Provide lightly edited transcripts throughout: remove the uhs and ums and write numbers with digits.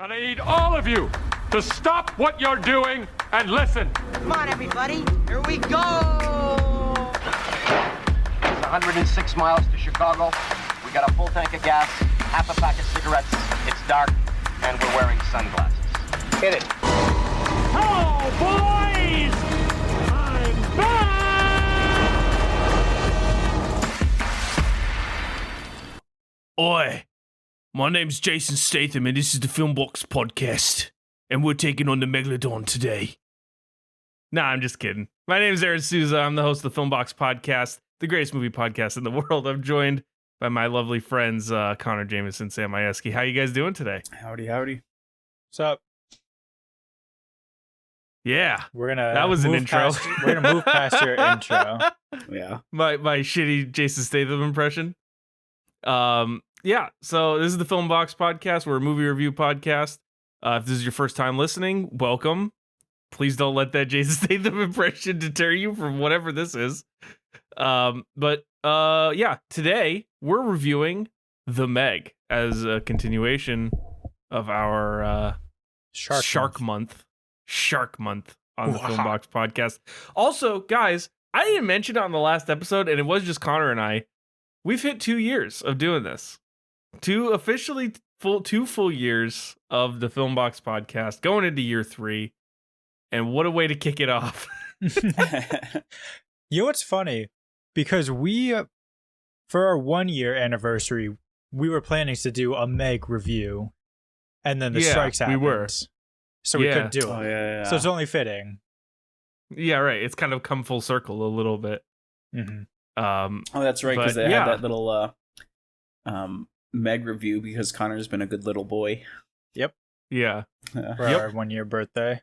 And I need all of you to stop what you're doing and listen. Come on, everybody. Here we go. It's 106 miles to Chicago. We got a full tank of gas, half a pack of cigarettes. It's dark, and we're wearing sunglasses. Hit it. Hello, boys! I'm back! Oi, my name's Jason Statham, and this is the Filmbox Podcast, and we're taking on the Megalodon today. Nah, I'm just kidding. My name's Aaron Souza. I'm the host of the Filmbox Podcast, the greatest movie podcast in the world. I'm joined by my lovely friends, Connor Jameson, Sam Majewski. How you guys doing today? Howdy, howdy. What's up? Yeah, We're gonna. that was an intro. We're gonna move past your intro. Yeah. my shitty Jason Statham impression. Yeah, so this is the Filmbox Podcast. We're a movie review podcast. If this is your first time listening, welcome. Please don't let that Jason Statham impression deter you from whatever this is. Yeah, today we're reviewing The Meg as a continuation of our Shark Month on the Filmbox Podcast. Also, guys, I didn't mention it on the last episode, and it was just Connor and I. We've hit 2 years of doing this. Two full years of the Filmbox Podcast, going into year 3. And what a way to kick it off. You know what's funny? Because we, for our 1 year anniversary, we were planning to do a Meg review, and then the strikes happened. We were. So we couldn't do it. Oh, yeah. So it's only fitting. Yeah, right. It's kind of come full circle a little bit. Mm-hmm. Oh, that's right, because they had that little Meg review because Connor's been a good little boy. Yep. Yeah. For our 1 year birthday.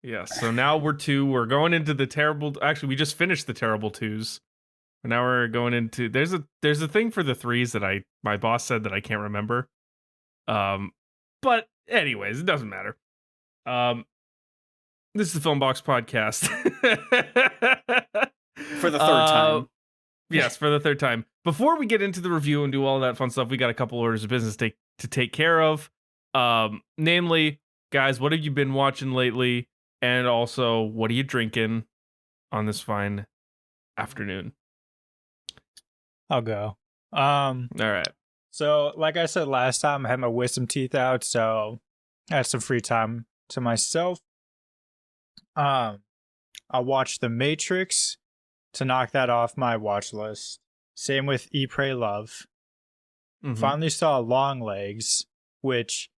Yeah. So now we're going into the terrible. Actually, we just finished the terrible 2s. And now we're going into. There's a thing for the 3s that my boss said that I can't remember. But anyways, it doesn't matter. This is the Filmbox Podcast. For the third time. Yes, for the third time. Before we get into the review and do all that fun stuff, we got a couple orders of business to take care of. Namely, guys, what have you been watching lately? And also, what are you drinking on this fine afternoon? I'll go. All right. So, like I said last time, I had my wisdom teeth out, so I had some free time to myself. I watched The Matrix to knock that off my watch list. Same with Eat, Pray, Love. Mm-hmm. Finally saw Long Legs, which,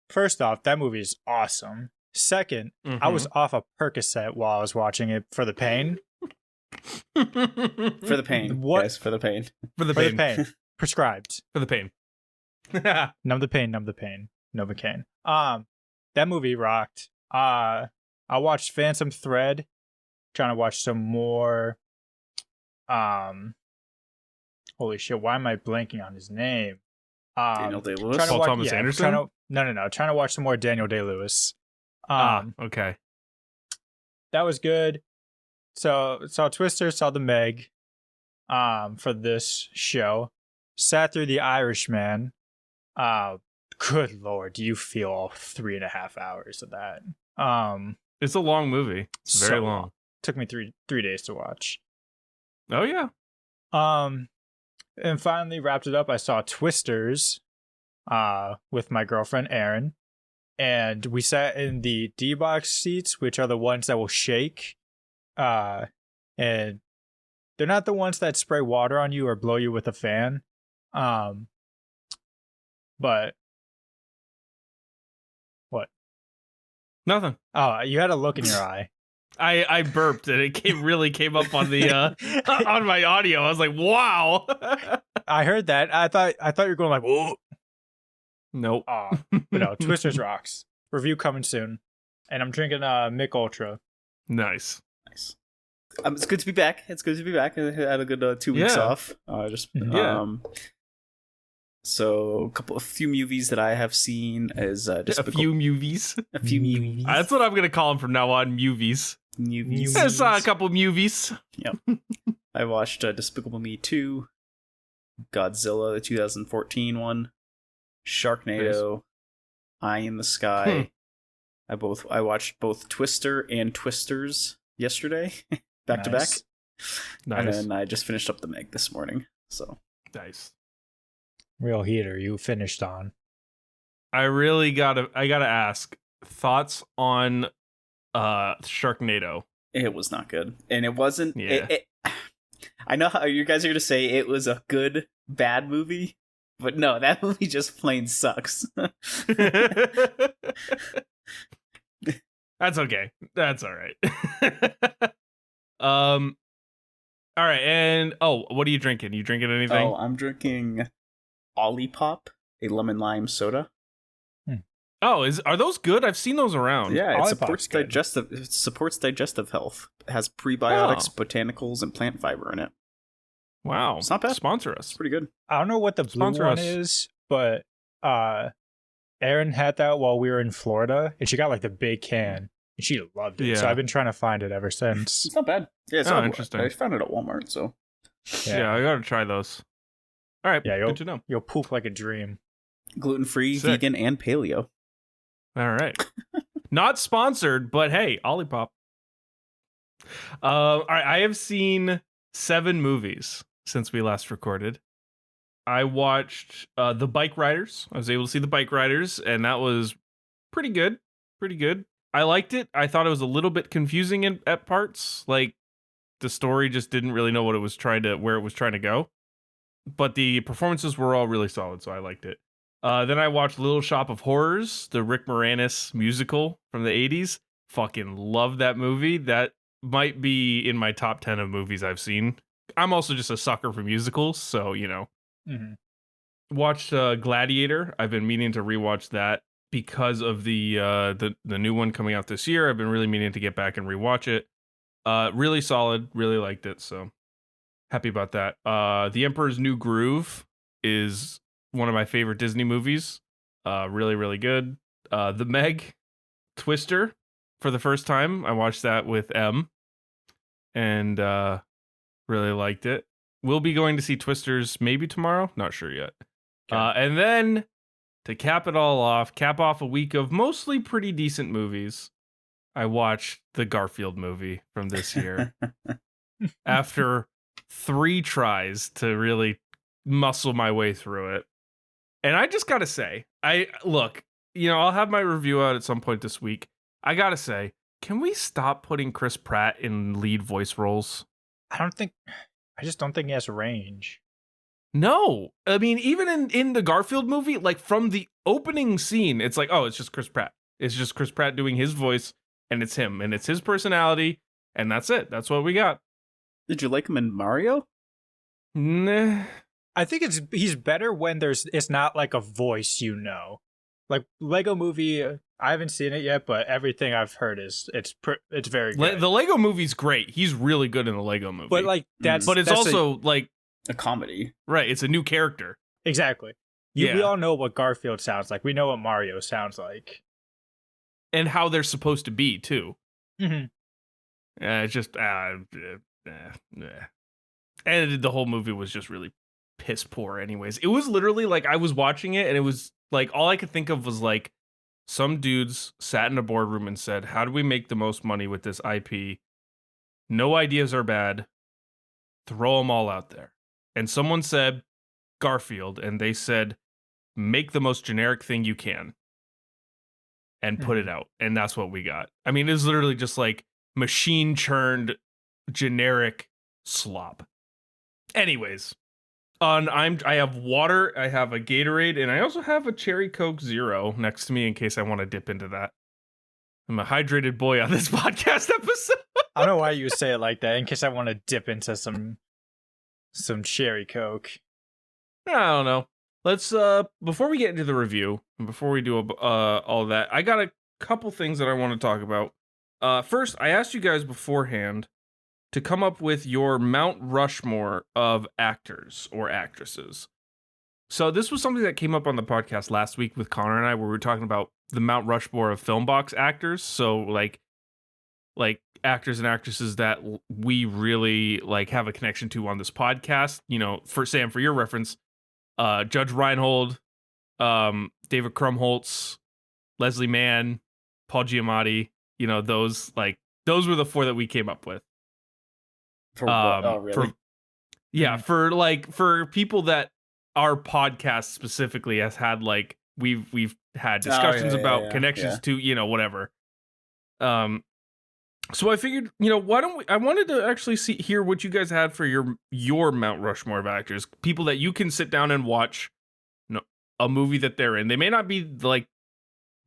first off, that movie is awesome. Second, I was off a Percocet while I was watching it for the pain. For the pain. What? Yes, for the pain. For the For pain. the pain. Prescribed. For the pain. Numb the pain, numb the pain. Novocaine. That movie rocked. I watched Phantom Thread. Trying to watch some more. Holy shit! Why am I blanking on his name? Daniel Day-Lewis? Trying to Paul watch, Thomas Anderson? Trying to watch some more Daniel Day-Lewis. Okay. That was good. So saw Twister, saw The Meg. For this show, sat through The Irishman. Good lord, do you feel all 3.5 hours of that? It's a long movie. It's very So long. Took me three days to watch. Oh, yeah. And finally wrapped it up. I saw Twisters, with my girlfriend Erin, and we sat in the D-box seats, which are the ones that will shake. And they're not the ones that spray water on you or blow you with a fan. But what? Nothing. Oh, you had a look in your eye. I burped and it really came up on the on my audio. I was like, "Wow!" I heard that. I thought you were going like, "Whoa!" Nope. But no, Twisters rocks. Review coming soon, and I'm drinking Mick Ultra. Nice. It's good to be back. I had a good 2 weeks off. So a few movies that I have seen is A few movies. A few movies. That's what I'm gonna call them from now on. Movies. I saw a couple movies. Yep. I watched Despicable Me 2, Godzilla, the 2014 one, Sharknado, Eye in the Sky. I watched both Twister and Twisters yesterday, back to back. Nice. And then I just finished up The Meg this morning. So nice. Real heater you finished on. I gotta ask, thoughts on Sharknado? It was not good. And it wasn't I know how you guys are gonna say it was a good bad movie, but no, that movie just plain sucks. That's okay. That's all right. All right, and what are you drinking? You drinking anything? Oh, I'm drinking Olipop, a lemon lime soda. Oh, are those good? I've seen those around. Yeah, it supports digestive health. It has prebiotics, botanicals, and plant fiber in it. Wow, it's not bad. Sponsor us. It's pretty good. I don't know what the blue one is, but Erin had that while we were in Florida, and she got like the big can, and she loved it. Yeah. So I've been trying to find it ever since. It's not bad. Yeah, it's interesting. I found it at Walmart, so yeah, I gotta try those. All right, yeah, good to know. You'll poop like a dream. Gluten-free, vegan, and paleo. All right. Not sponsored, but hey, Olipop. All right, I have seen 7 movies since we last recorded. I watched The Bike Riders. I was able to see The Bike Riders, and that was pretty good. Pretty good. I liked it. I thought it was a little bit confusing at parts. Like, the story just didn't really know where it was trying to go. But the performances were all really solid, so I liked it. Then I watched Little Shop of Horrors, the Rick Moranis musical from the 80s. Fucking love that movie. That might be in my top 10 of movies I've seen. I'm also just a sucker for musicals, so, you know. Mm-hmm. Watched Gladiator. I've been meaning to rewatch that because of the new one coming out this year. I've been really meaning to get back and rewatch it. Really solid. Really liked it, so happy about that. The Emperor's New Groove is one of my favorite Disney movies. Really, really good. The Meg, Twister, for the first time. I watched that with M, and really liked it. We'll be going to see Twisters maybe tomorrow. Not sure yet. Okay. And then to cap off a week of mostly pretty decent movies, I watched the Garfield movie from this year. After 3 tries to really muscle my way through it. And I just gotta say, I'll have my review out at some point this week. I gotta say, can we stop putting Chris Pratt in lead voice roles? I just don't think he has range. No. I mean, even in the Garfield movie, like from the opening scene, it's like, oh, it's just Chris Pratt. It's just Chris Pratt doing his voice, and it's him, and it's his personality, and that's it. That's what we got. Did you like him in Mario? Nah. I think he's better when it's not like a voice, like Lego Movie. I haven't seen it yet, but everything I've heard is it's very good. The Lego Movie's great. He's really good in the Lego Movie. But like it's also like a comedy, right? It's a new character. Exactly. We all know what Garfield sounds like. We know what Mario sounds like, and how they're supposed to be too. Mm-hmm. It's just and the whole movie was just really piss poor anyways. It was literally like I was watching it and it was like all I could think of was like some dudes sat in a boardroom and said, how do we make the most money with this IP? No ideas are bad. Throw them all out there. And someone said Garfield, and they said, make the most generic thing you can and put it out. And that's what we got. I mean, it's literally just like machine churned generic slop. Anyways, I have water, I have a Gatorade, and I also have a Cherry Coke Zero next to me in case I want to dip into that. I'm a hydrated boy on this podcast episode. I don't know why you say it like that, in case I want to dip into some Cherry Coke. I don't know. Let's before we get into the review and before we do all of that, I got a couple things that I want to talk about. First, I asked you guys beforehand to come up with your Mount Rushmore of actors or actresses. So this was something that came up on the podcast last week with Connor and I, where we were talking about the Mount Rushmore of Filmbox actors. So like actors and actresses that we really like have a connection to on this podcast. You know, for Sam, for your reference, Judge Reinhold, David Krumholtz, Leslie Mann, Paul Giamatti. You know, those were the 4 that we came up with. For what? Oh, really? For people that our podcast specifically has had, like, we've had discussions about connections to, you know, whatever. So I figured, you know, I wanted to actually hear what you guys had for your Mount Rushmore of actors, people that you can sit down and watch, you know, a movie that they're in. They may not be like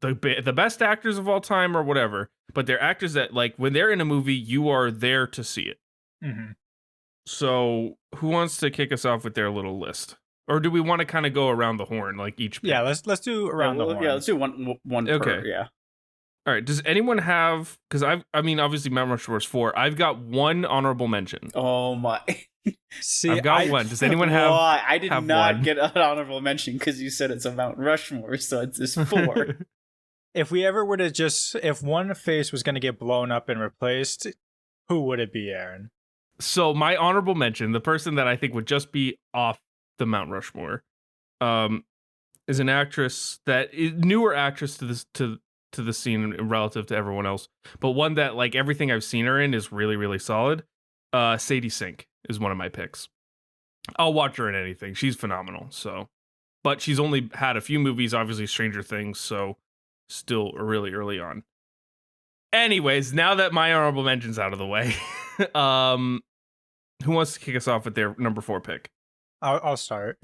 the best actors of all time or whatever, but they're actors that, like, when they're in a movie, you are there to see it. Mm-hmm. So who wants to kick us off with their little list? Or do we want to kind of go around the horn, like each pick? Yeah, let's do around the horn. Yeah, let's do one okay. per, yeah. All right, does anyone have, because I mean, obviously Mount Rushmore is 4. I've got 1 honorable mention. Oh my. See, I've got 1. Does anyone have I did not 1? get an honorable mention because you said it's a Mount Rushmore, so it's just 4. If we ever were to if one face was going to get blown up and replaced, who would it be, Aaron? So my honorable mention, the person that I think would just be off the Mount Rushmore, is an actress that is newer actress to the scene relative to everyone else, but one that, like, everything I've seen her in is really, really solid. Sadie Sink is one of my picks. I'll watch her in anything. She's phenomenal. So, but she's only had a few movies, obviously Stranger Things, so still really early on. Anyways, now that my honorable mention's out of the way, who wants to kick us off with their number 4 pick? I'll start.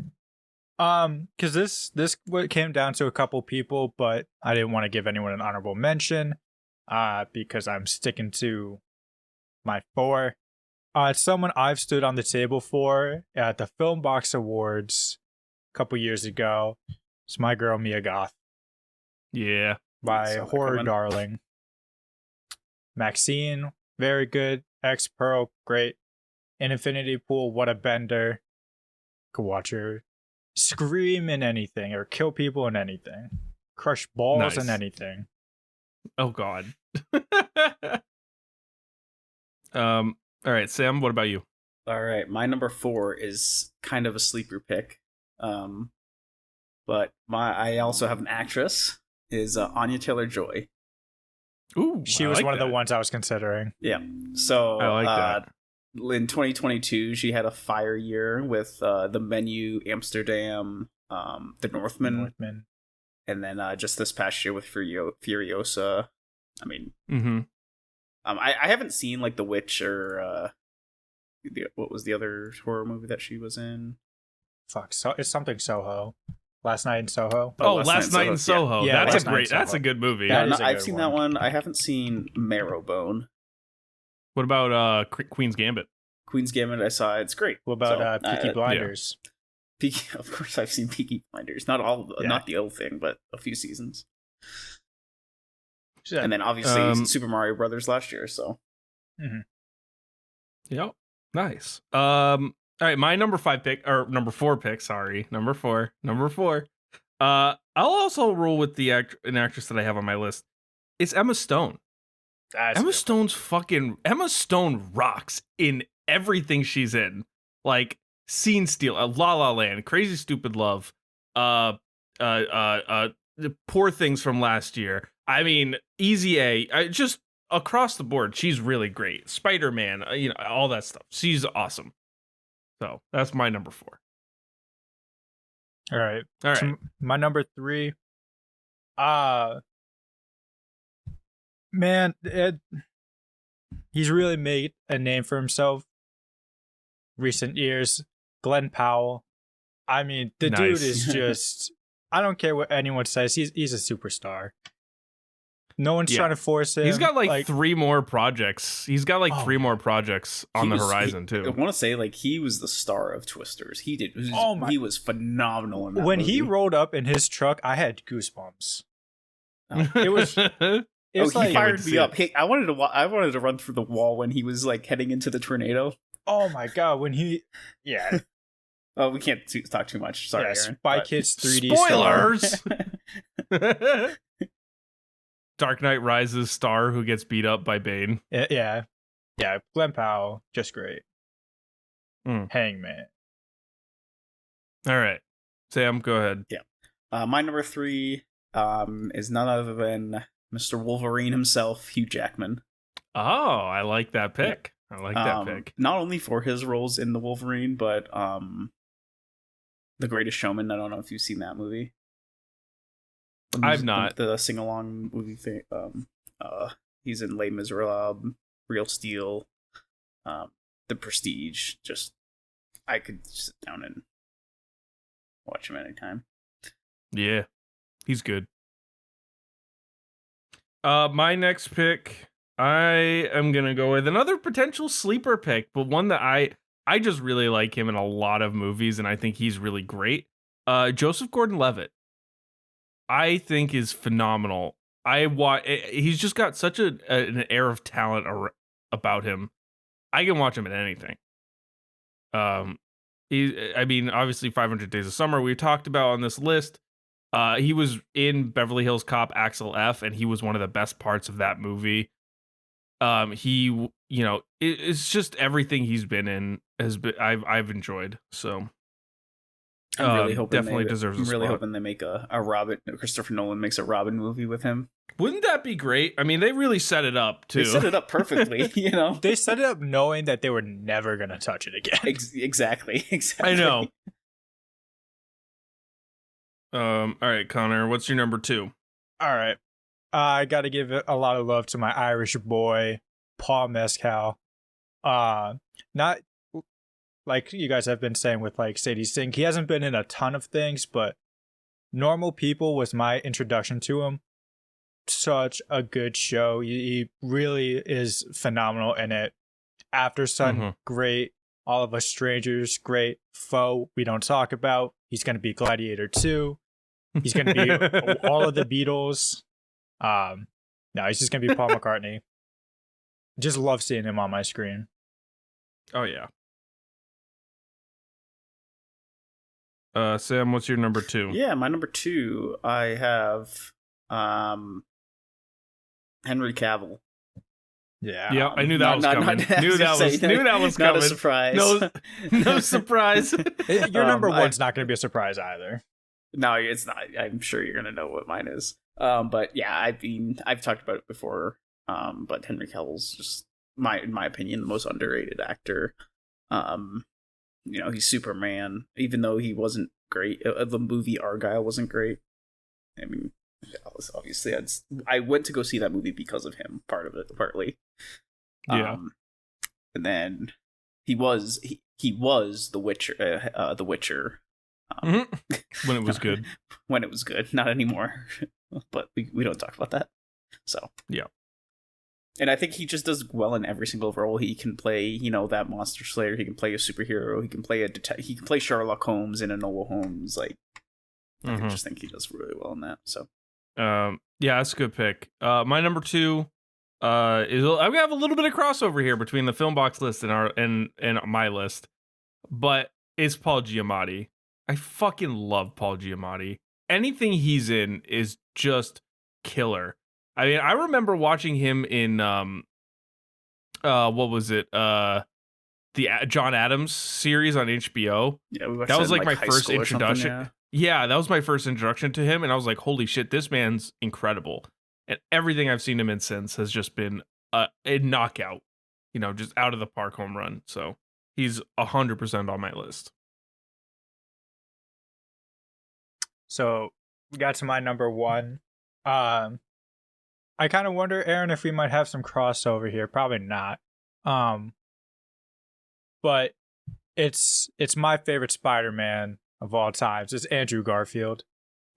Because this came down to a couple people, but I didn't want to give anyone an honorable mention, because I'm sticking to my 4. It's someone I've stood on the table for at the Film Box Awards a couple years ago. It's my girl Mia Goth. Yeah, my horror darling. Maxine, very good. X Pearl, great. In Infinity Pool, what a bender. Could watch her scream in anything or kill people in anything. Crush balls in anything. Oh God. All right, Sam, what about you? All right, my number 4 is kind of a sleeper pick. But I also have an actress, is Anya Taylor-Joy. Ooh, she was one of the ones I was considering. Yeah. So I like that. In 2022, she had a fire year with The Menu, Amsterdam, The Northman. And then just this past year with Furiosa. I mean, I haven't seen, like, The Witch or what was the other horror movie that she was in? Fuck, so it's something Soho. Last Night in Soho. Oh, Last Night in Soho. Yeah, that's a good movie. Yeah, I've seen that one. I haven't seen Marrowbone. What about Queen's Gambit? Queen's Gambit, I saw. It's great. What about Peaky Blinders? Yeah. Of course, I've seen Peaky Blinders. Not all, not the old thing, but a few seasons. And then obviously Super Mario Brothers last year. So. Yep. Nice. All right, my number 4 pick. Sorry, number four. I'll also roll with an actress that I have on my list. It's Emma Stone. Emma Stone rocks in everything she's in. Like Scene Steal, La La Land, Crazy Stupid Love, the Poor Things from last year. I mean, Easy A. Just across the board, she's really great. Spider-Man, all that stuff. She's awesome. So that's my number 4. All right. So my number 3. Man, he's really made a name for himself recent years. Glenn Powell. I mean, the dude is just, I don't care what anyone says. He's a superstar. No one's trying to force him. He's got like 3 more projects. He's got like 3 more projects on the horizon too. I want to say, like, he was the star of Twisters. He was phenomenal in that when movie. he rolled up in his truck, I had goosebumps. It was. He fired me up. Hey, I wanted to run through the wall when he was, like, heading into the tornado. Oh my God! When he, Oh, we can't talk too much. Sorry, Aaron. Spy Kids 3D. Spoilers. Dark Knight Rises star who gets beat up by Bane. Yeah. Glenn Powell, just great. Hangman. All right, Sam, go ahead. Yeah. My number 3 is none other than Mr. Wolverine himself, Hugh Jackman. Oh, I like that pick. I like that pick. Not only for his roles in the Wolverine, but The Greatest Showman. I don't know if you've seen that movie. I've not. The sing-along movie thing. He's in Les Miserables, Real Steel, The Prestige. Just, I could sit down and watch him anytime. Yeah, he's good. My next pick, I am gonna go with another potential sleeper pick, but one that I just really like him in a lot of movies, and I think he's really great. Joseph Gordon-Levitt, I think is phenomenal. He's just got such an air of talent about him. I can watch him in anything. Obviously 500 Days of Summer we talked about on this list. He was in Beverly Hills Cop Axel F, and he was one of the best parts of that movie. It's just everything he's been in I've enjoyed. So I'm really hoping definitely deserves a spot. I'm really hoping they make a Robin. Christopher Nolan makes a Robin movie with him. Wouldn't that be great? I mean, they really set it up too. They set it up perfectly. They set it up knowing that they were never gonna touch it again. Exactly. I know. All right, Connor, what's your number 2? All right. I got to give a lot of love to my Irish boy, Paul Mescal. Not like you guys have been saying with like Sadie Sink. He hasn't been in a ton of things, but Normal People was my introduction to him. Such a good show. He really is phenomenal in it. After Sun, great. All of Us Strangers, great. Foe, we don't talk about. He's going to be Gladiator 2. He's going to be all of the Beatles. No, he's just going to be Paul McCartney. Just love seeing him on my screen. Oh, yeah. Sam, what's your number 2? Yeah, my number 2, I have Henry Cavill. Yeah, I knew that was coming. Knew that was coming. Not a surprise. No surprise. Your number one's not going to be a surprise either. No, it's not. I'm sure you're going to know what mine is. But yeah, I've talked about it before. But Henry Cavill's just in my opinion, the most underrated actor. He's Superman, even though he wasn't great. The movie Argylle wasn't great. I mean, obviously, I went to go see that movie because of him, partly. Yeah. And then he was The Witcher. The Witcher. When it was good. When it was good, not anymore. But we don't talk about that. So yeah. And I think he just does well in every single role. He can play, that monster slayer. He can play a superhero. He can play he can play Sherlock Holmes in Enola Holmes. Like, I just think he does really well in that. So, yeah, that's a good pick. My number 2 is we have a little bit of crossover here between the Film Box list and my list, but it's Paul Giamatti. I fucking love Paul Giamatti. Anything he's in is just killer. I mean, I remember watching him in what was it? The John Adams series on HBO. Yeah, we watched that was like my high first school or introduction. Yeah, that was my first introduction to him, and I was like, "Holy shit, this man's incredible!" And everything I've seen him in since has just been a knockout. Just out of the park home run. So he's 100% on my list. So we got to my number 1. I kind of wonder, Aaron, if we might have some crossover here. Probably not. But it's my favorite Spider-Man of all times. It's Andrew Garfield.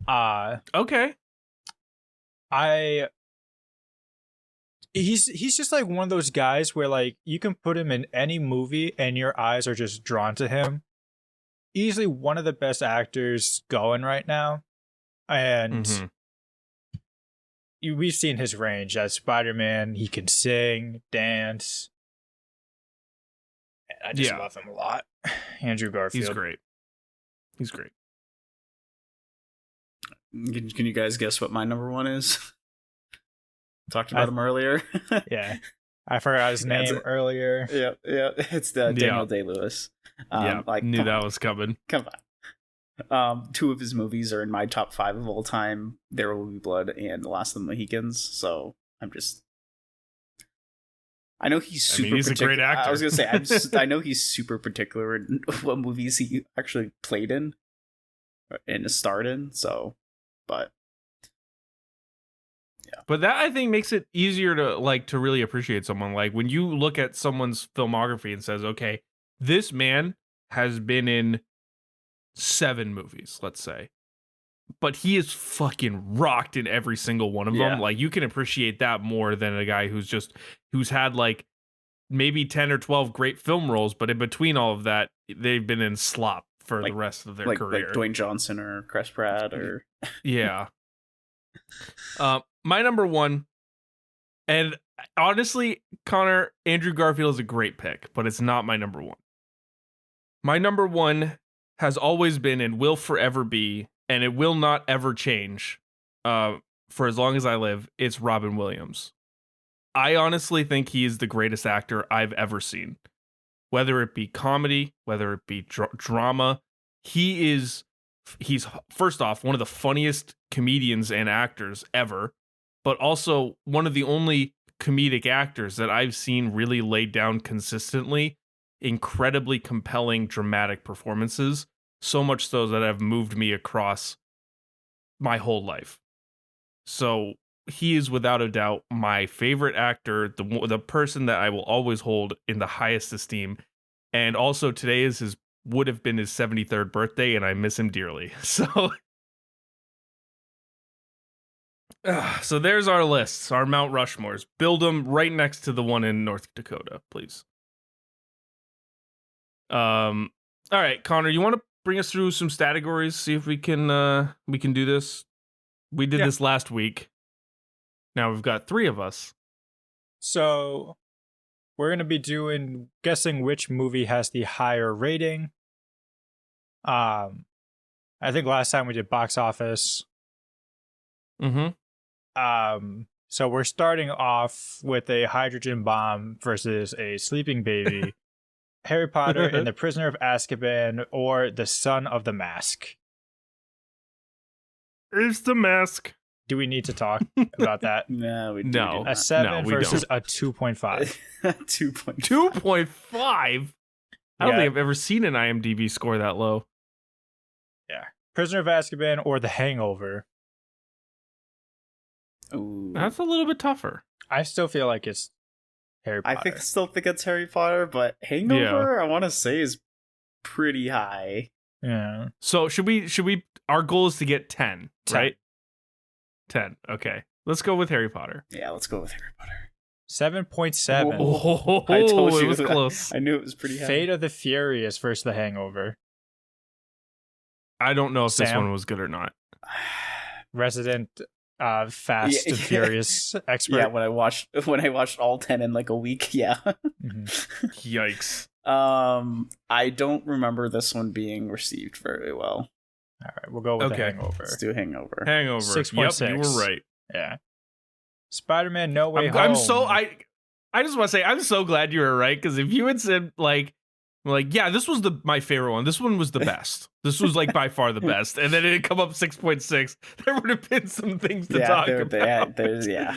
Okay. He's just like one of those guys where like you can put him in any movie and your eyes are just drawn to him. Easily one of the best actors going right now. And we've seen his range as Spider-Man. He can sing, dance. I just love him a lot. Andrew Garfield. He's great. Can you guys guess what my number 1 is? Talked about him earlier. Yeah. I forgot his name earlier. Yeah. It's Daniel Day-Lewis. Knew that was coming. Come on. Two of his movies are in my top 5 of all time: There Will Be Blood and The Last of the Mohicans. So I know he's super. He's a great actor. I was gonna say I know he's super particular in what movies he actually played in and starred in. So, but yeah. But that, I think, makes it easier to really appreciate someone. Like when you look at someone's filmography and says, okay, this man has been in 7 movies, let's say, but he is fucking rocked in every single one of them. Like you can appreciate that more than a guy who's had like maybe 10 or 12 great film roles, but in between all of that, they've been in slop for the rest of their career. Like Dwayne Johnson or Chris Pratt or yeah. My number 1, and honestly, Connor, Andrew Garfield is a great pick, but it's not my number 1. My number 1 has always been and will forever be, and it will not ever change for as long as I live. It's Robin Williams. I honestly think he is the greatest actor I've ever seen. Whether it be comedy, whether it be drama, he's first off one of the funniest comedians and actors ever, but also one of the only comedic actors that I've seen really laid down consistently incredibly compelling dramatic performances, so much so that have moved me across my whole life. So he is without a doubt my favorite actor, the person that I will always hold in the highest esteem. And also today would have been his 73rd birthday, and I miss him dearly. So there's our lists, our Mount Rushmores. Build them right next to the one in North Dakota, please. All right, Connor, you want to bring us through some categories? See if we can do this. We did this last week. Now we've got 3 of us. So we're gonna be guessing which movie has the higher rating. I think last time we did box office. Mm-hmm. So we're starting off with a hydrogen bomb versus a sleeping baby. Harry Potter and the Prisoner of Azkaban or The Son of the Mask. It's the mask. Do we need to talk about that? No, we No. do A 7 No, we versus don't. a 2.5. 2.5. 2.5? I don't Yeah. think I've ever seen an IMDb score that low. Yeah. Prisoner of Azkaban or The Hangover. Ooh. That's a little bit tougher. I still feel like it's Harry Potter. still think it's Harry Potter, but Hangover, I want to say, is pretty high. Yeah. So should we our goal is to get 10, 10. right? 10. Okay. Let's go with Harry Potter. Yeah, let's go with Harry Potter. 7.7. Oh, I told it you was that. close. I knew it was pretty high. Fate of the Furious versus The Hangover. I don't know if this Sam? one was good or not. Resident Fast and Furious expert. Yeah, when I watched all 10 in like a week, yeah. Mhm. Yikes. I don't remember this one being received very well. All right, we'll go with The Okay. Hangover. Let's do Hangover. Hangover. 6.6. Yep, you were right. Yeah. Spider-Man No Way Home. I just want to say I'm so glad you were right, because if you had said like yeah, this was my favorite one. This one was the best. This was like by far the best. And then it had come up 6.6. There would have been some things to talk about. Yeah.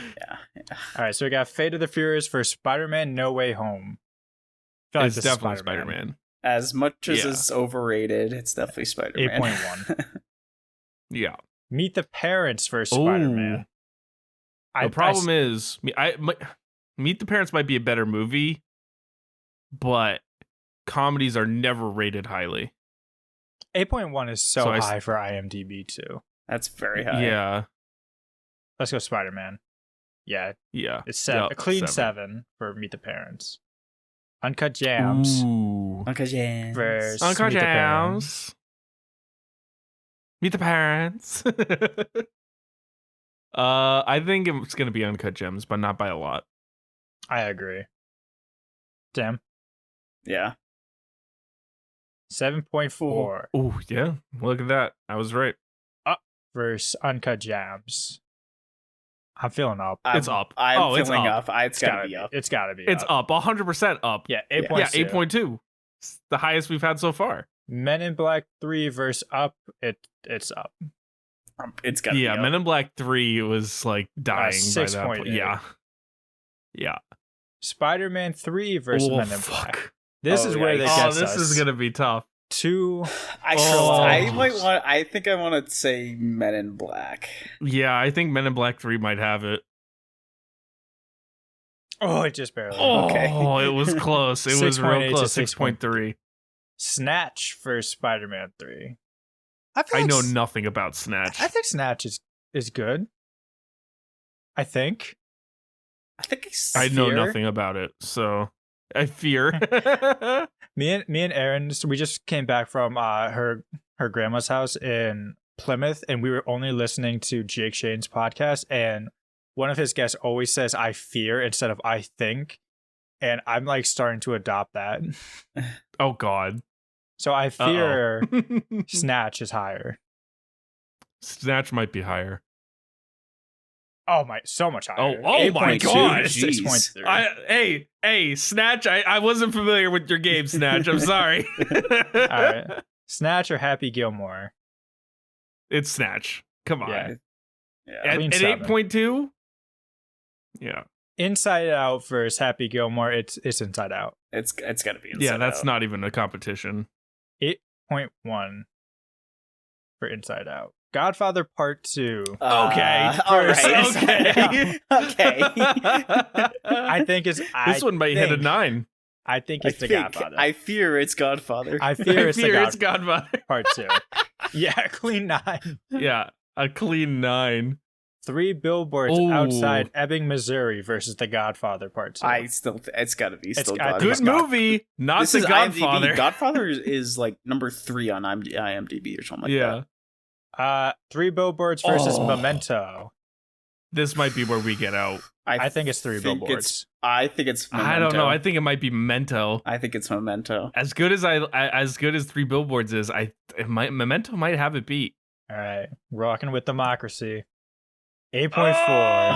All right, so we got Fate of the Furious for Spider-Man No Way Home. I feel like It's this is definitely Spider-Man. As much as Yeah. it's overrated, it's definitely Spider-Man. 8.1. Yeah. Meet the Parents for Spider-Man. The problem is, Meet the Parents might be a better movie, but comedies are never rated highly. 8.1 is so So high for IMDb too. That's very high. Yeah. Let's go Spider-Man. Yeah, Yeah. it's Yep, a clean 7 for Meet the Parents. Uncut Gems Ooh. Uncle Jan. versus Uncle Meet the Parents. Jams. Meet the Parents. I think it's gonna be Uncut Gems, but not by a lot. I agree. Damn. Yeah. 7.4 Oh yeah, look at that. I was right. versus Uncut Gems. I'm feeling up. It's up. I'm Oh, it's feeling up. up. It's gotta be up. It's gotta be It's up. up 100% up. Yeah, Yeah, 8.2. 8.2. It's the highest we've had so far. Men in Black 3 versus Up. It's Up. It's got to be up. Men in Black 3 was like dying by that point. 6.8. Yeah. Spider-Man 3 versus Men in fuck. Black. This is where they Oh, get this is gonna be tough. I think I want to say Men in Black. Yeah, I think Men in Black 3 might have it. Oh, it just barely. Okay. Oh, it was close. It was 6.8 real to close. 6.3. Snatch versus Spider-Man 3. I know nothing about Snatch. I think Snatch is good. I think. I think I know nothing about it, so I fear. Me and Erin, we just came back from her grandma's house in Plymouth, and we were only listening to Jake Shane's podcast, and one of his guests always says "I fear" instead of "I think," and I'm like starting to adopt that. Oh God! So I fear Snatch is higher. Snatch might be higher. Oh my, so much higher. Oh my 8.2, God! 6.3. Hey, Snatch! I wasn't familiar with your game, Snatch. I'm sorry. All right, Snatch or Happy Gilmore? It's Snatch. Come on. Yeah. At Clean 7. 8.2. Yeah. Inside Out versus Happy Gilmore. It's Inside Out. It's got to be Inside Yeah, that's Out. not even a competition. 8.1 for Inside Out. Godfather Part 2. Okay. All right. Okay. Okay. I think it's This one might hit a 9. I think it's The Godfather. I fear it's Godfather. I fear it's it's The Godfather. Part 2. Yeah, clean 9. Yeah, a clean 9. 3 billboards Ooh. outside Ebbing, Missouri versus The Godfather Part 2. I still it's got to be still Godfather. Good movie, not This The is Godfather. IMDb. Godfather is like number 3 on IMDb or something like that. 3 billboards versus Memento. This might be where we get out. I think it's 3 billboards. I think it's Memento. I don't know. I think it might be Memento. I think it's Memento. As good as 3 billboards is, Memento might have it beat. All right, rocking with democracy. 8.4.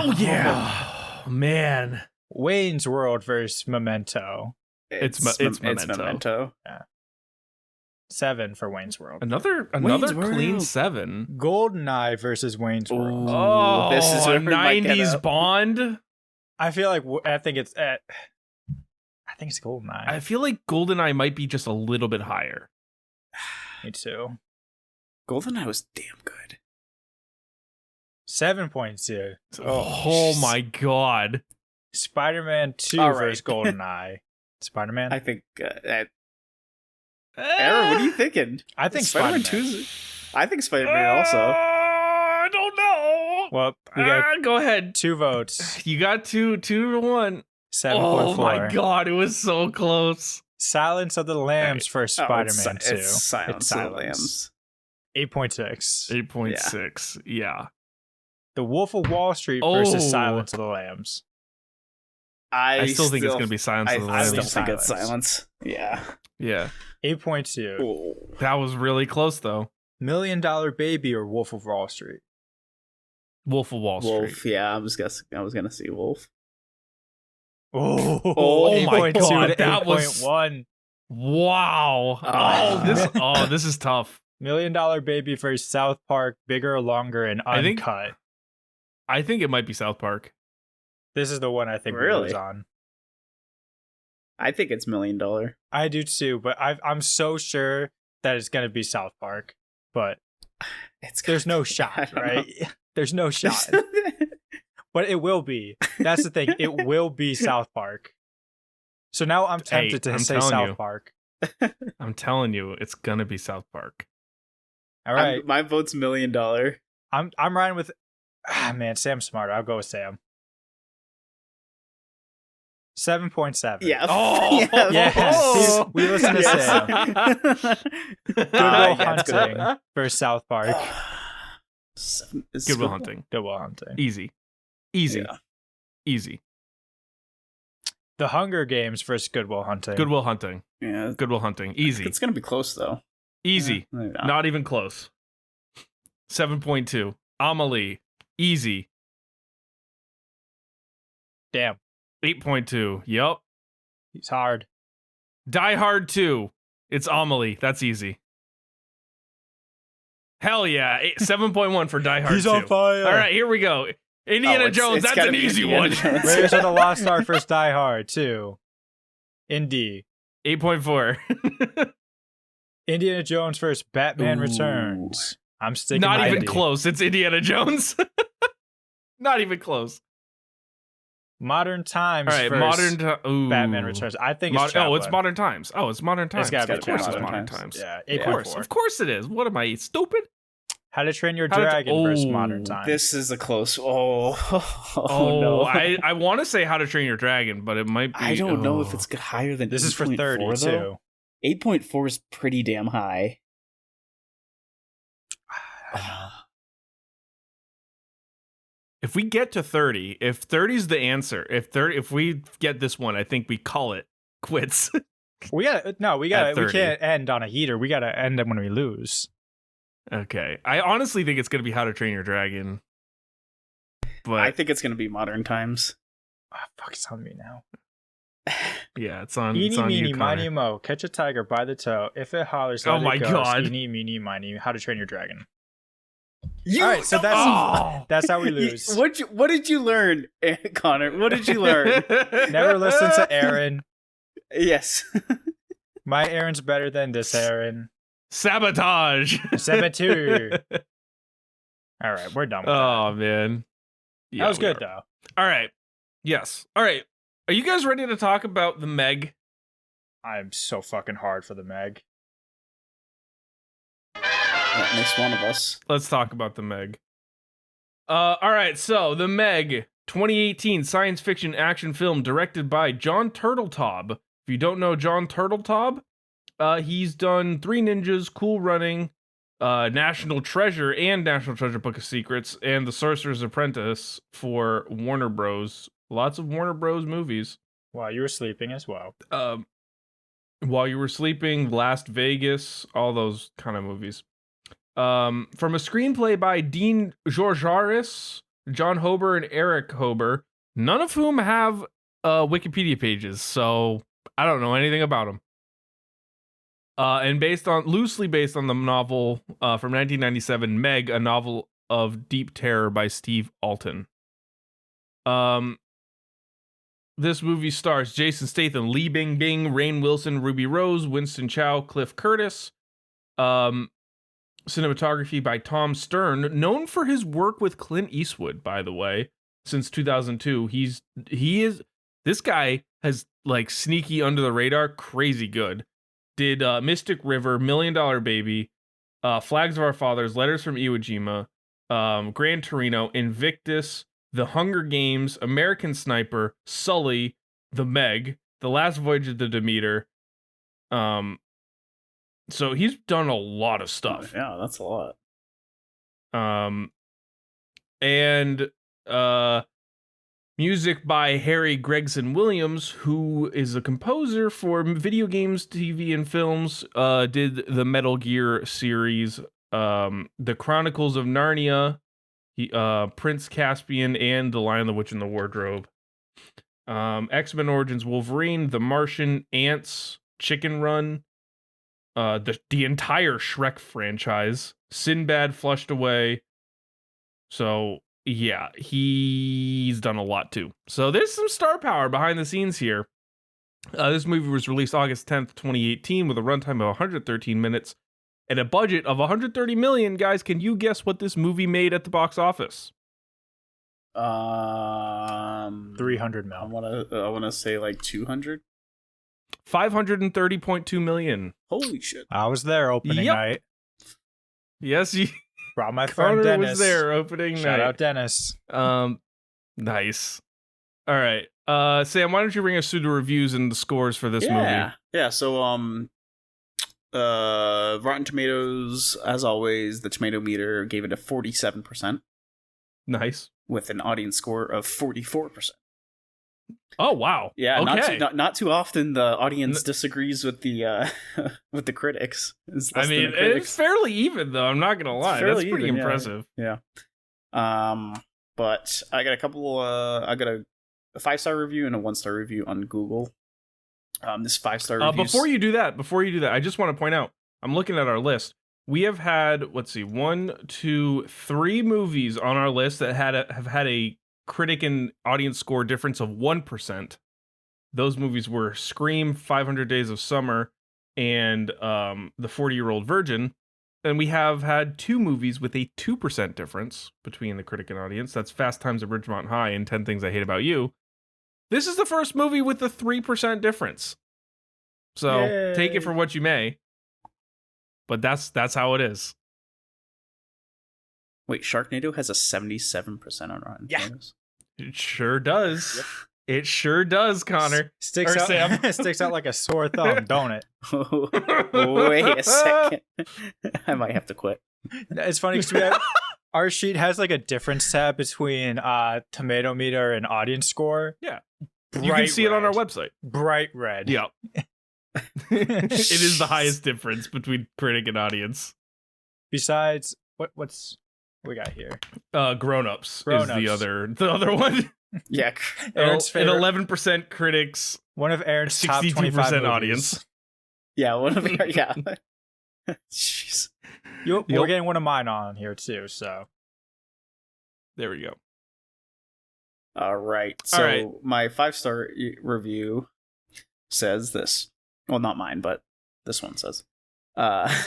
Oh yeah, man. Wayne's World versus Memento. It's Memento. 7 for Wayne's World. Another Wayne's clean World. 7. GoldenEye versus Wayne's World. Oh, This is where we might get 90s up. Bond. I feel like I think it's GoldenEye. I feel like GoldenEye might be just a little bit higher. Me too. GoldenEye was damn good. 7.2. Oh my God. Spider-Man 2 All right. versus GoldenEye. Spider-Man? I think. Aaron, what are you thinking? I think Spider-Man Spider-Man. 2's I think Spider-Man also. I don't know. Well, we got Go ahead. 2 votes. You got 2 to 1. 7.4. Oh my God, it was so close. Silence of the Lambs for Spider-Man 2. It's Silence of the Lambs. 8.6. 8.6. Yeah. The Wolf of Wall Street versus Oh. Silence of the Lambs. I still think it's going to be Silence of the I Lambs. still think it's Silence. Silence. Yeah. Yeah. 8.2. Ooh. That was really close, though. $1 Million Baby or Wolf of Wall Street? Wolf of Wall Street. Wolf. Yeah, I was gonna see Wolf. Oh, Oh my 8.2 God, to that was- 8.1. Wow. This is tough. $1 Million Baby versus South Park, Bigger, Longer, and I think- Uncut. I think it might be South Park. This is the one I think Really? was on. I think it's $1 Million. I do too, but I'm so sure that it's going to be South Park. But there's no shot, right? There's no shot. But it will be. That's the thing. It will be South Park. So now I'm tempted to I'm say telling South you. Park. I'm telling you, it's going to be South Park. All right. My vote's $1 Million. I'm riding with man, Sam's smarter. I'll go with Sam. 7.7. Yeah. Oh! Yes. We listen to Sam. Goodwill Yeah, it's Hunting good. versus South Park. Good Will Hunting. Goodwill Hunting. Easy. Yeah. Easy. The Hunger Games versus Goodwill Hunting. Good Will Hunting. Yeah. Good Will Hunting. Easy. It's gonna be close though. Easy. Yeah, maybe not. Not even close. 7.2. Amelie. Easy. Damn. 8.2. Yep. He's hard. Die Hard 2. It's Amelie. That's easy. Hell yeah. 7.1 for Die Hard He's 2. on fire. All right, here we go. Indiana Jones, it's that's gotta an be easy Indiana one. Jones. Raiders of the Lost Ark versus Die Hard 2. Indy. 8.4. Indiana Jones versus Batman Ooh. Returns. I'm sticking Not with even Indy. close. It's Indiana Jones. Not even close. Modern Times All right, versus Ooh. Batman Returns. I think it's it's Chaplin. Modern Times. Oh, it's Modern Times. It's gotta Of be course it's Modern Modern Times. Times. Yeah, Of course. 8.4. Of course it is. What am I, stupid? How to Train Your How to- Dragon versus Oh. Modern Times. This is a close. Oh Oh, no! I want to say How to Train Your Dragon, but it might be. I don't know if oh. it's higher than. This is for 8.4, 30 though. too. 8.4 is pretty damn high. If we get to 30, if 30 is the answer, if we get this one, I think we call it quits. We At we 30. can't end on a heater. We gotta end them when we lose. Okay. I honestly think it's going to be How to Train Your Dragon. But I think it's going to be Modern Times. Fuck, it's on me now. yeah, it's on Eeny, meeny, you, miny, Connor. mo. Catch a tiger by the toe. If it hollers, Oh let my it go. God. Eeny, meeny, miny. How to Train Your Dragon. You, All right, so that's how we lose. What did you learn, Connor? What did you learn? Never listen to Aaron. Yes. My Aaron's better than this Aaron. Sabotage. Saboteur. All right, we're done with Oh, man. that. Yeah, That was we good are. though. All right. Yes. All right. Are you guys ready to talk about the Meg? I'm so fucking hard for the Meg. That makes one of us. Let's talk about the Meg. All right. So, the Meg, 2018 science fiction action film directed by John Turteltaub. If you don't know John Turteltaub, he's done Three Ninjas, Cool Running, National Treasure, and National Treasure Book of Secrets, and The Sorcerer's Apprentice for Warner Bros. Lots of Warner Bros. Movies. While you were sleeping as well. While You Were Sleeping, Last Vegas, all those kind of movies. From a screenplay by Dean Georgaris, John Hober, and Eric Hober, none of whom have Wikipedia pages, so I don't know anything about them. And loosely based on the novel from 1997, Meg, a novel of deep terror by Steve Alten. This movie stars Jason Statham, Lee Bingbing, Rainn Wilson, Ruby Rose, Winston Chow, Cliff Curtis. Cinematography by Tom Stern, known for his work with Clint Eastwood, by the way, since 2002. This guy has like sneaky under the radar, crazy good. Did Mystic River, $1 Million Baby, Flags of Our Fathers, Letters from Iwo Jima, Gran Torino, Invictus, The Hunger Games, American Sniper, Sully, The Meg, The Last Voyage of the Demeter. So he's done a lot of stuff. Yeah, that's a lot. And music by Harry Gregson Williams, who is a composer for video games, TV, and films. Did the Metal Gear series, The Chronicles of Narnia, Prince Caspian, and The Lion, the Witch, and the Wardrobe. X-Men Origins Wolverine, The Martian, Ants, Chicken Run, the entire Shrek franchise, Sinbad, Flushed Away. So yeah, he's done a lot too. So there's some star power behind the scenes here. This movie was released August 10th, 2018, with a runtime of 113 minutes and a budget of 130 million. Guys, can you guess what this movie made at the box office? 300 mil. I wanna say like 200. 530.2 million. Holy shit! I was there opening Yep. night. Yes, you Brought my friend Connor Dennis. was there opening Shout night. out Dennis. Nice. All right. Sam, why don't you bring us through the reviews and the scores for this movie? Yeah. So Rotten Tomatoes, as always, the tomato meter gave it a 47% Nice. with an audience score of 44%. Oh wow. Yeah, Okay. not too often the audience disagrees with the with the critics. It's I less than mean, the critics. it's fairly even though. I'm not gonna lie. That's fairly pretty even, yeah. impressive. Yeah. But I got a couple. I got a 5-star review and a 1-star review on Google. This 5-star review. Before you do that, I just want to point out. I'm looking at our list. we have had, let's see, 1, 2, 3 movies on our list that have had a critic and audience score difference of 1%. Those movies were Scream, 500 Days of Summer, and The 40-Year-Old Virgin. And we have had 2 movies with a 2% difference between the critic and audience. That's Fast Times at Ridgemont High and 10 Things I Hate About You. This is the first movie with a 3% difference. So take it for what you may. But that's how it is. Wait, Sharknado has a 77% on Rotten Tomatoes. It sure does. Yep. It sure does, Connor. Sticks out, Sam. Sticks out like a sore thumb, don't it? Wait a second. I might have to quit. It's funny because our sheet has like a difference tab between tomato meter and audience score. Yeah. You can see it on our website. Bright red. Yeah. It is the highest difference between critic and audience. Besides, what's we got here? Grown-ups is the other one. Yeah. Aaron's favorite. At 11% critics, one of Aaron's top 25 audience. Yeah, one of yeah. Jeez. We're getting one of mine on here too, so there we go. All right. So my 5-star review says this. Well, not mine, but this one says. I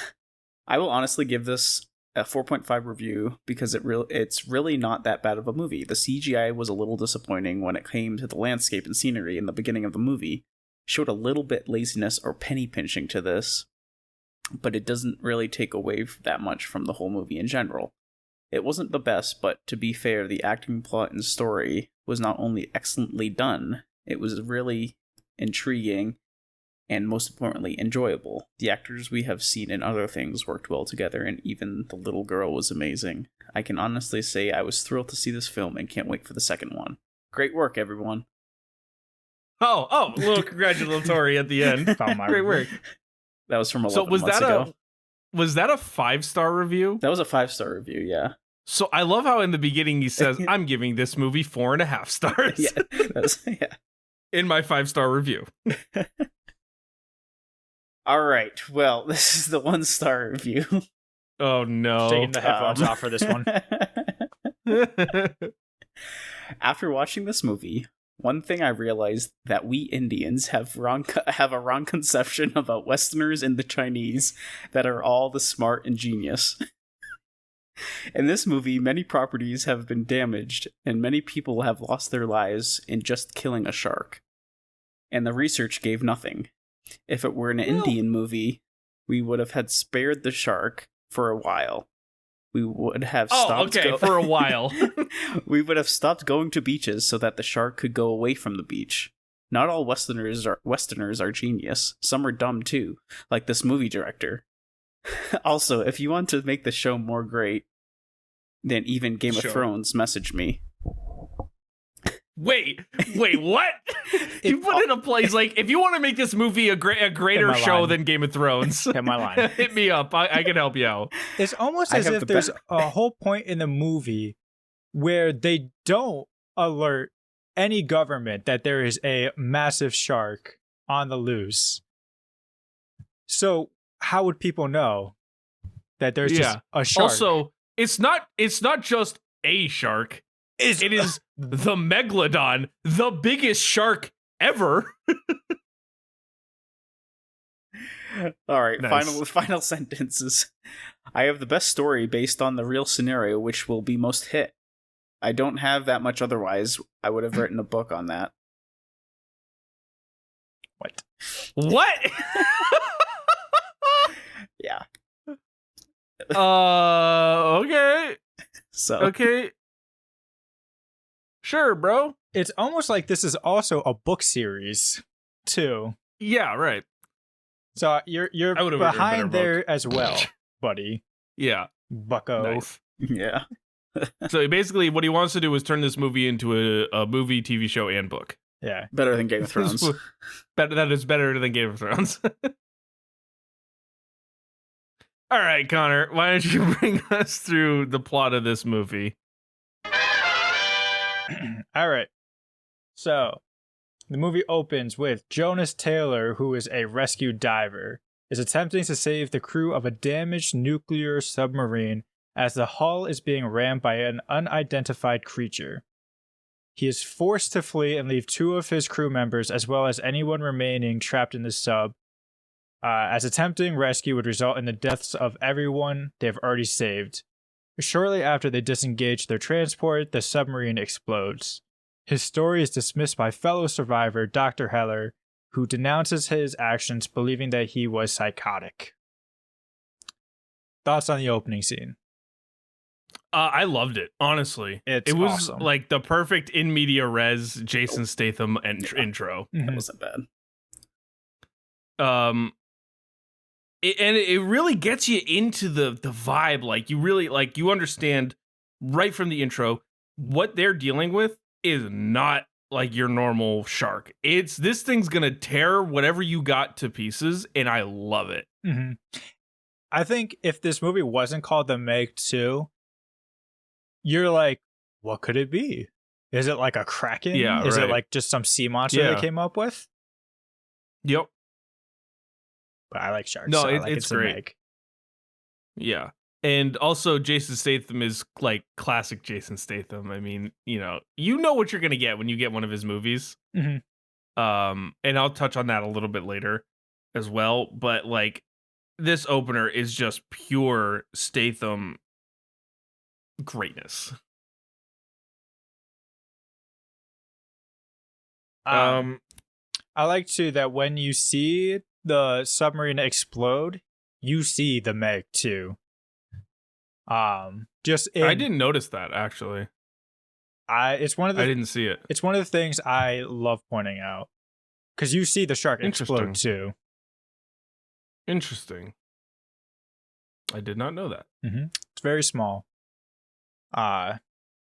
will honestly give this a 4.5 review because it's really not that bad of a movie. The CGI was a little disappointing when it came to the landscape and scenery in the beginning of the movie. Showed a little bit laziness or penny pinching to this, but it doesn't really take away that much from the whole movie in general. It wasn't the best, but to be fair, the acting, plot, and story was not only excellently done, it was really intriguing and most importantly, enjoyable. The actors we have seen in other things worked well together, and even the little girl was amazing. I can honestly say I was thrilled to see this film and can't wait for the second one. Great work, everyone. Oh, a little congratulatory at the end. Great work. That was from 11 months ago. Was that a 5-star review? That was a 5-star review, yeah. So I love how in the beginning he says, I'm giving this movie 4.5 stars. Yeah. In my 5-star review. All right. Well, this is the 1-star review. Oh, no. Taking the headphones off for this one. After watching this movie, one thing I realized that we Indians have a wrong conception about Westerners and the Chinese that are all the smart and genius. In this movie, many properties have been damaged, and many people have lost their lives in just killing a shark. And the research gave nothing. If it were an Indian movie, we would have had spared the shark for a while. We would have stopped for a while. We would have stopped going to beaches so that the shark could go away from the beach. Not all Westerners are genius. Some are dumb too, like this movie director. Also, if you want to make the show more great than even Game of Thrones, message me. Wait, what? You put in a place like, if you want to make this movie a greater show than Game of Thrones, hit my line. Hit me up. I can help you out. It's almost as if there's a whole point in the movie where they don't alert any government that there is a massive shark on the loose. So how would people know that there's just a shark? Also, it's not just a shark. It is the Megalodon, the biggest shark ever. All right, nice. final sentences. I have the best story based on the real scenario, which will be most hit. I don't have that much otherwise. I would have written a book on that. What? Yeah. Okay. So. Okay. Sure, bro. It's almost like this is also a book series, too. Yeah, right. So you're behind there as well, buddy. Yeah. Bucko. Nice. Yeah. So basically what he wants to do is turn this movie into a movie, TV show, and book. Yeah. Better than Game of Thrones. That is better than Game of Thrones. All right, Connor, why don't you bring us through the plot of this movie? All right. So, the movie opens with Jonas Taylor, who is a rescue diver. is attempting to save the crew of a damaged nuclear submarine as the hull is being rammed by an unidentified creature. He is forced to flee and leave 2 of his crew members as well as anyone remaining trapped in the sub, as attempting rescue would result in the deaths of everyone they have already saved. Shortly after they disengage their transport, the submarine explodes. His story is dismissed by fellow survivor Dr. Heller, who denounces his actions, believing that he was psychotic. Thoughts on the opening scene? I loved it, honestly. It was awesome. like the perfect in media res Jason Statham intro. That wasn't bad. It really gets you into the vibe. Like you really you understand right from the intro what they're dealing with is not like your normal shark. This thing's gonna tear whatever you got to pieces, and I love it. Mm-hmm. I think if this movie wasn't called The Meg 2, you're like, what could it be? Is it like a kraken? Yeah, Is right. it like just some sea monster they came up with? Yep. But I like sharks. No, so I like it's a great. Meg. Yeah. And also Jason Statham is like classic Jason Statham. I mean, you know what you're going to get when you get one of his movies. Mm-hmm. And I'll touch on that a little bit later as well, but like this opener is just pure Statham greatness. I like too that when you see the submarine explode, you see the Meg too. I didn't notice that actually. I didn't see it. It's one of the things I love pointing out because you see the shark explode too. Interesting. I did not know that. Mm-hmm. It's very small.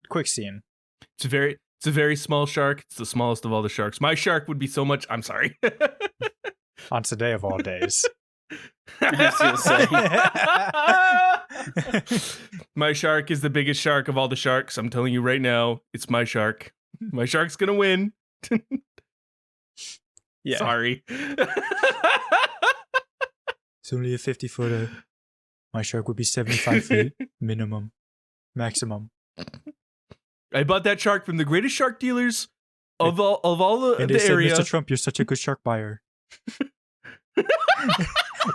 Quick scene. It's a very small shark. It's the smallest of all the sharks. My shark would be so much. I'm sorry. On today of all days. My shark is the biggest shark of all the sharks. I'm telling you right now, it's my shark. My shark's gonna win. Yeah. Sorry. It's only a 50-footer. My shark would be 75 feet minimum, maximum. I bought that shark from the greatest shark dealers of all the area. Mr. Trump, you're such a good shark buyer.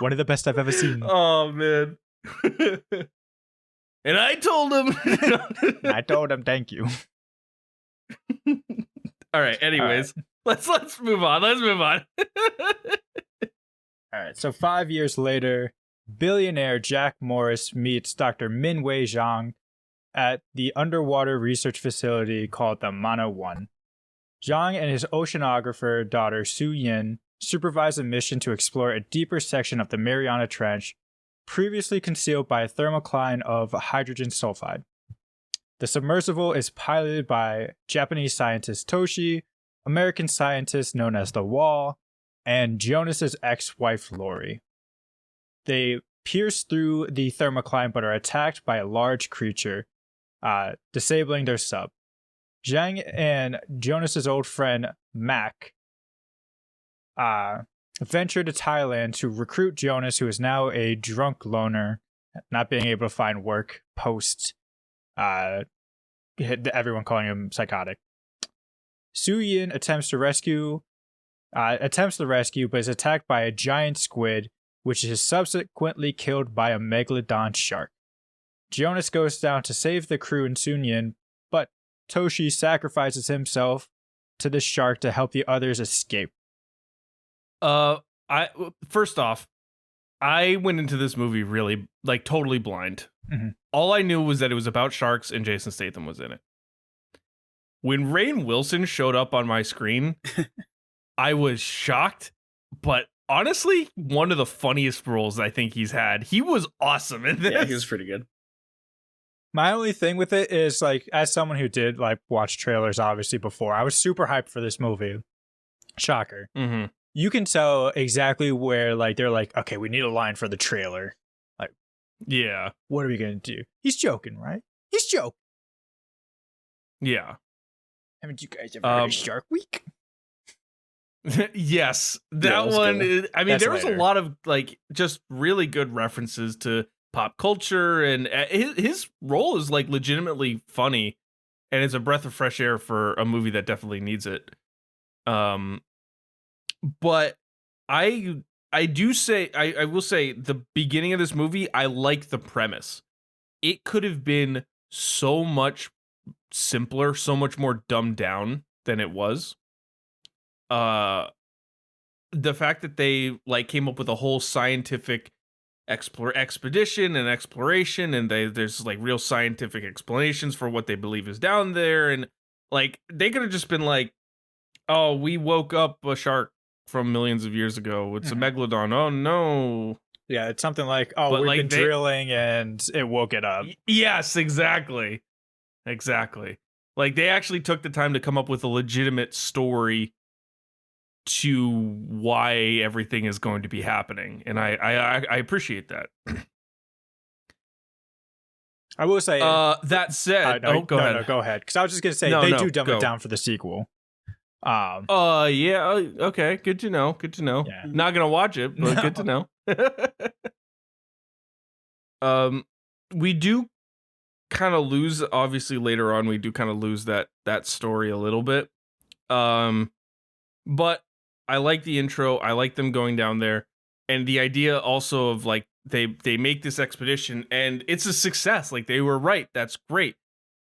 One of the best I've ever seen. Oh man. And I told him. I told him thank you. All right, anyways. All right. Let's move on. All right, so 5 years later, billionaire Jack Morris meets Dr. Minwei Zhang at the underwater research facility called the Mana 1. Zhang and his oceanographer daughter Su Yin supervise a mission to explore a deeper section of the Mariana Trench, previously concealed by a thermocline of hydrogen sulfide. The submersible is piloted by Japanese scientist Toshi, American scientist known as The Wall, and Jonas's ex-wife Lori. They pierce through the thermocline but are attacked by a large creature, disabling their sub. Zhang and Jonas's old friend Mac venture to Thailand to recruit Jonas, who is now a drunk loner, not being able to find work post everyone calling him psychotic. Su Yin attempts the rescue, but is attacked by a giant squid, which is subsequently killed by a megalodon shark. Jonas goes down to save the crew and Su Yin, but Toshi sacrifices himself to the shark to help the others escape. First off, I went into this movie really totally blind. Mm-hmm. All I knew was that it was about sharks and Jason Statham was in it. When Rainn Wilson showed up on my screen, I was shocked, but honestly, one of the funniest roles I think he's had. He was awesome in this. Yeah, he was pretty good. My only thing with it is, as someone who did watch trailers obviously before, I was super hyped for this movie. Shocker. Mm-hmm. You can tell exactly where they're okay, we need a line for the trailer. Yeah. What are we gonna do? He's joking, right? He's joking. Yeah. Haven't you guys ever heard of Shark Week? Yes, Yeah, that let's one. go. I mean, That's there was a later. lot of like just really good references to pop culture, and his role is like legitimately funny, and it's a breath of fresh air for a movie that definitely needs it. But I do say I will say the beginning of this movie, I like the premise. It could have been so much simpler, so much more dumbed down than it was. The fact that they like came up with a whole scientific expedition and exploration, and there's like real scientific explanations for what they believe is down there, and like they could have just been like, oh, we woke up a shark from millions of years ago. It's a megalodon. Oh no. Yeah, it's something like, oh, But, we've like, been they- drilling and it woke it up. Yes, exactly. Like they actually took the time to come up with a legitimate story to why everything is going to be happening, and I appreciate that. I will say, That said, go ahead. No, go ahead. Because I was just gonna say No, they no, do dumb go. it down for the sequel. Yeah, okay, good to know. Yeah. Not gonna watch it, but No. good to know. We do kind of lose, obviously later on we do kind of lose that story a little bit. But I like the intro. I like them going down there, and the idea also of like they make this expedition and it's a success. Like they were right. That's great.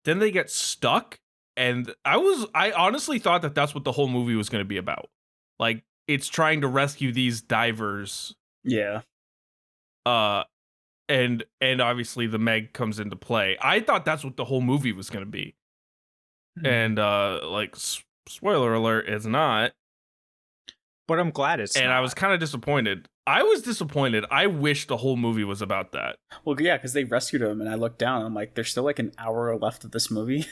Then they get stuck, and I honestly thought that that's what the whole movie was going to be about. Like it's trying to rescue these divers. Yeah. And obviously the Meg comes into play. I thought that's what the whole movie was going to be. And like spoiler alert, it's not. But I'm glad it's And not. I was kind of disappointed. I was disappointed. I wish the whole movie was about that. Well, yeah, because they rescued him, and I looked down, and I'm like, there's still like an hour left of this movie.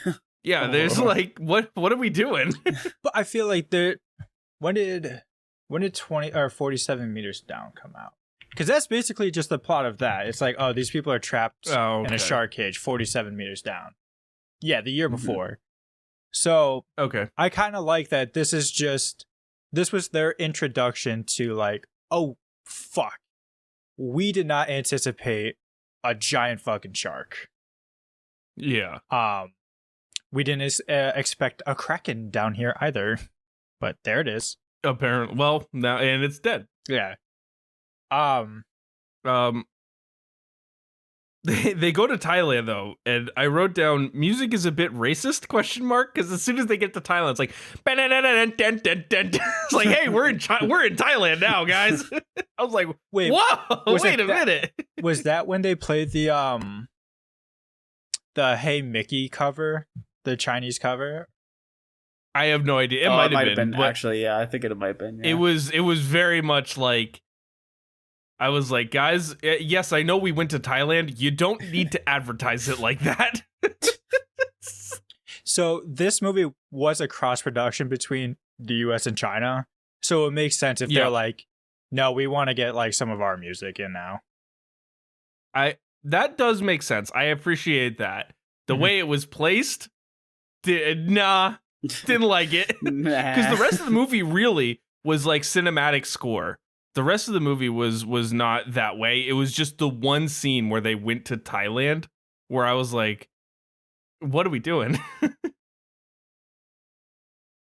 Yeah, there's like what are we doing? But I feel like when did 20 or 47 meters down come out? Because that's basically just the plot of that. It's like, oh, these people are trapped in okay. a shark cage 47 meters down. Yeah, the year before. So Okay. I kind of like that this was their introduction to like, oh, fuck. We did not anticipate a giant fucking shark. Yeah. We didn't expect a kraken down here either. But there it is. Apparently. Well, now and it's dead. Yeah. They go to Thailand though, and I wrote down music is a bit racist ? Because as soon as they get to Thailand, it's like it's like, hey, we're in Thailand now, guys. I was like, Wait, whoa, was wait it a minute. Was that when they played the Hey Mickey cover, the Chinese cover? I have no idea. It Oh, might have been, but actually. Yeah, I think it might have been. Yeah. it was very much like I was like, guys, yes, I know we went to Thailand. You don't need to advertise it like that. So this movie was a cross production between the US and China. So it makes sense if Yeah. they're like, no, we want to get like some of our music in now. That does make sense. I appreciate that. The way it was placed, didn't like it. Because the rest of the movie really was like cinematic score. The rest of the movie was not that way. It was just the one scene where they went to Thailand where I was like, what are we doing?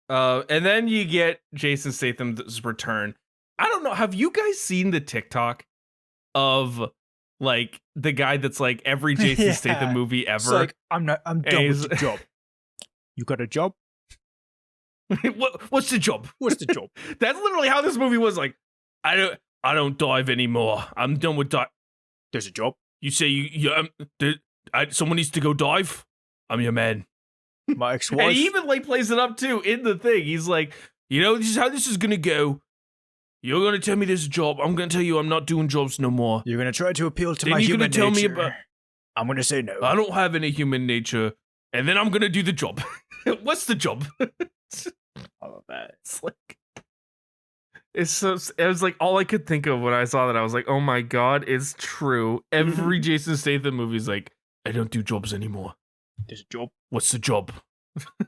And then you get Jason Statham's return. I don't know. Have you guys seen the TikTok of like the guy that's like every Jason Yeah. Statham movie ever? It's like, I'm done he's- with the job. You got a job? What's the job? What's the job? That's literally how this movie was. Like, I don't dive anymore. I'm done with dive. There's a job. You say someone needs to go dive. I'm your man. My And ex-wife. he even like plays it up too in the thing. He's like, this is how this is gonna go. You're gonna tell me there's a job. I'm gonna tell you I'm not doing jobs no more. You're gonna try to appeal to Then my you're human gonna tell me nature. about- I'm gonna say no. I don't have any human nature, and then I'm gonna do the job. What's the job? I love that. It's like, it's so. It was like all I could think of when I saw that. I was like, oh my god, it's true. Every Jason Statham movie is like, I don't do jobs anymore. There's a job. What's the job?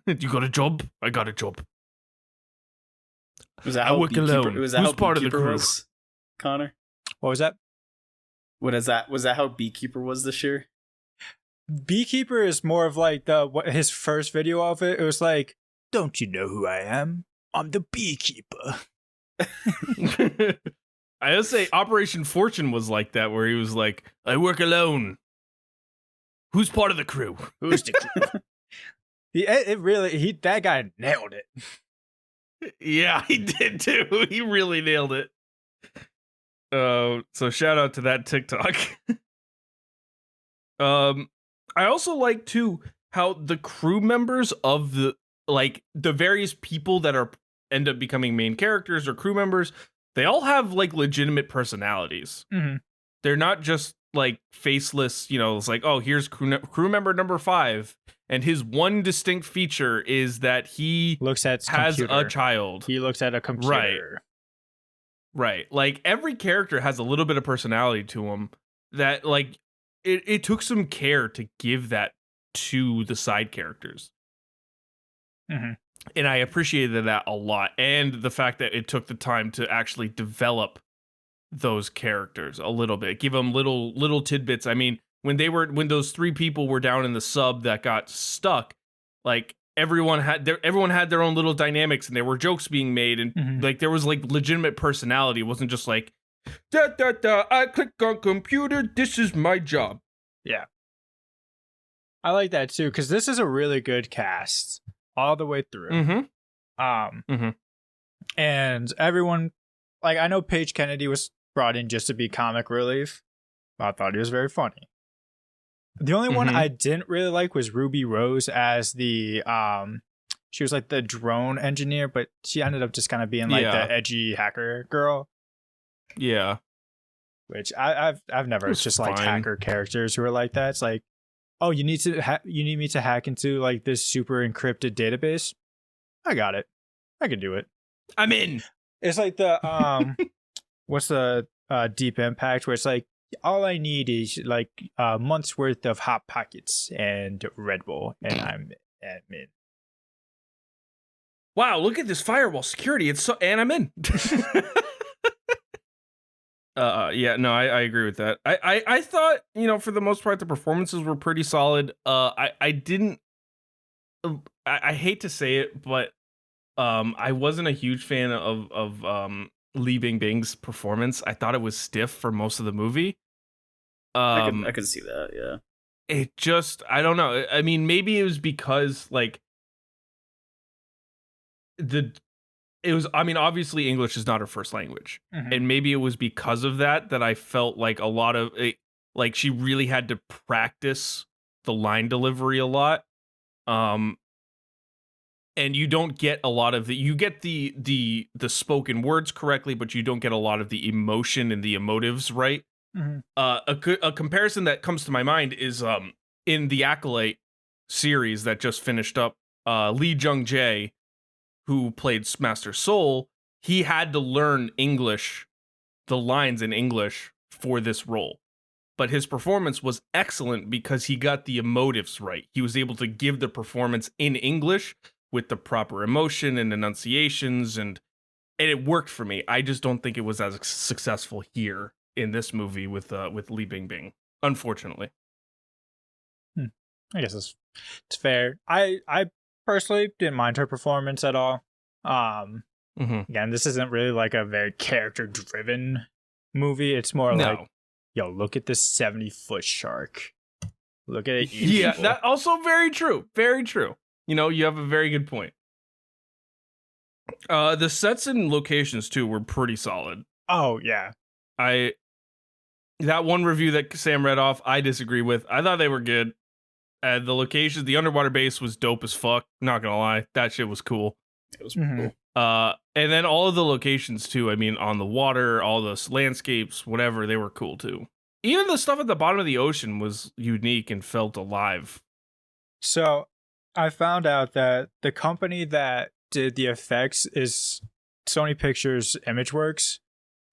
You got a job? I got a job. Was that I how work Beekeeper, alone. was that Who's how part of the Beekeeper crew? was, Connor? What was that? What is that? Was that how Beekeeper was this year? Beekeeper is more of like his first video of it. It was like, don't you know who I am? I'm the beekeeper. I would say Operation Fortune was like that, where he was like, I work alone. Who's part of the crew? Who's the crew? That guy nailed it. Yeah, he did too. He really nailed it. So shout out to that TikTok. I also like too how the crew members of the various people that end up becoming main characters or crew members, they all have like legitimate personalities. Mm-hmm. They're not just like faceless, it's like, oh, here's crew member number 5, and his one distinct feature is that he has a child. He looks at a computer. Right. Like every character has a little bit of personality to him that like it took some care to give that to the side characters. Mm-hmm. And I appreciated that a lot. And the fact that it took the time to actually develop those characters a little bit, give them little tidbits. I mean, when those 3 people were down in the sub that got stuck, like everyone had their own little dynamics, and there were jokes being made, and like there was like legitimate personality. It wasn't just like I click on computer, this is my job. Yeah, I like that too, because this is a really good cast all the way through. And everyone, like, I know Paige Kennedy was brought in just to be comic relief. I thought he was very funny. The only one I didn't really like was Ruby Rose as the she was like the drone engineer, but she ended up just kind of being like the edgy hacker girl. Yeah, which I've never just liked hacker characters who are like that. It's like, oh, you need me to hack into like this super encrypted database. I got it. I can do it. I'm in. It's like the what's the Deep Impact, where it's like, all I need is like a month's worth of Hot Pockets and Red Bull, and I'm in. Wow, look at this firewall security. And I'm in. Yeah, no, I agree with that. I thought, for the most part, the performances were pretty solid. I hate to say it, but I wasn't a huge fan of Li Bingbing's performance. I thought it was stiff for most of the movie. I could see that, yeah. It just, I don't know. I mean, maybe it was because like obviously English is not her first language. And maybe it was because of that I felt like a lot of it, like she really had to practice the line delivery a lot. And you don't get a lot of you get the spoken words correctly, but you don't get a lot of the emotion and the emotives right. A comparison that comes to my mind is in the Acolyte series that just finished up, Lee Jung-jae, who played Master Soul, he had to learn English, the lines in English for this role. But his performance was excellent because he got the emotives right. He was able to give the performance in English with the proper emotion and enunciations, and it worked for me. I just don't think it was as successful here in this movie with Li Bingbing, unfortunately. I guess it's fair. I personally didn't mind her performance at all. Again, this isn't really like a very character driven movie. It's more like, yo, look at this 70-foot shark. Look at it. Yeah, that also very true. Very true. You have a very good point. The sets and locations too were pretty solid. Oh yeah. That one review that Sam read off, I disagree with. I thought they were good. The locations, the underwater base was dope as fuck. Not gonna lie, that shit was cool. It was cool. And then all of the locations too. I mean, on the water, all the landscapes, whatever, they were cool too. Even the stuff at the bottom of the ocean was unique and felt alive. So, I found out that the company that did the effects is Sony Pictures Imageworks.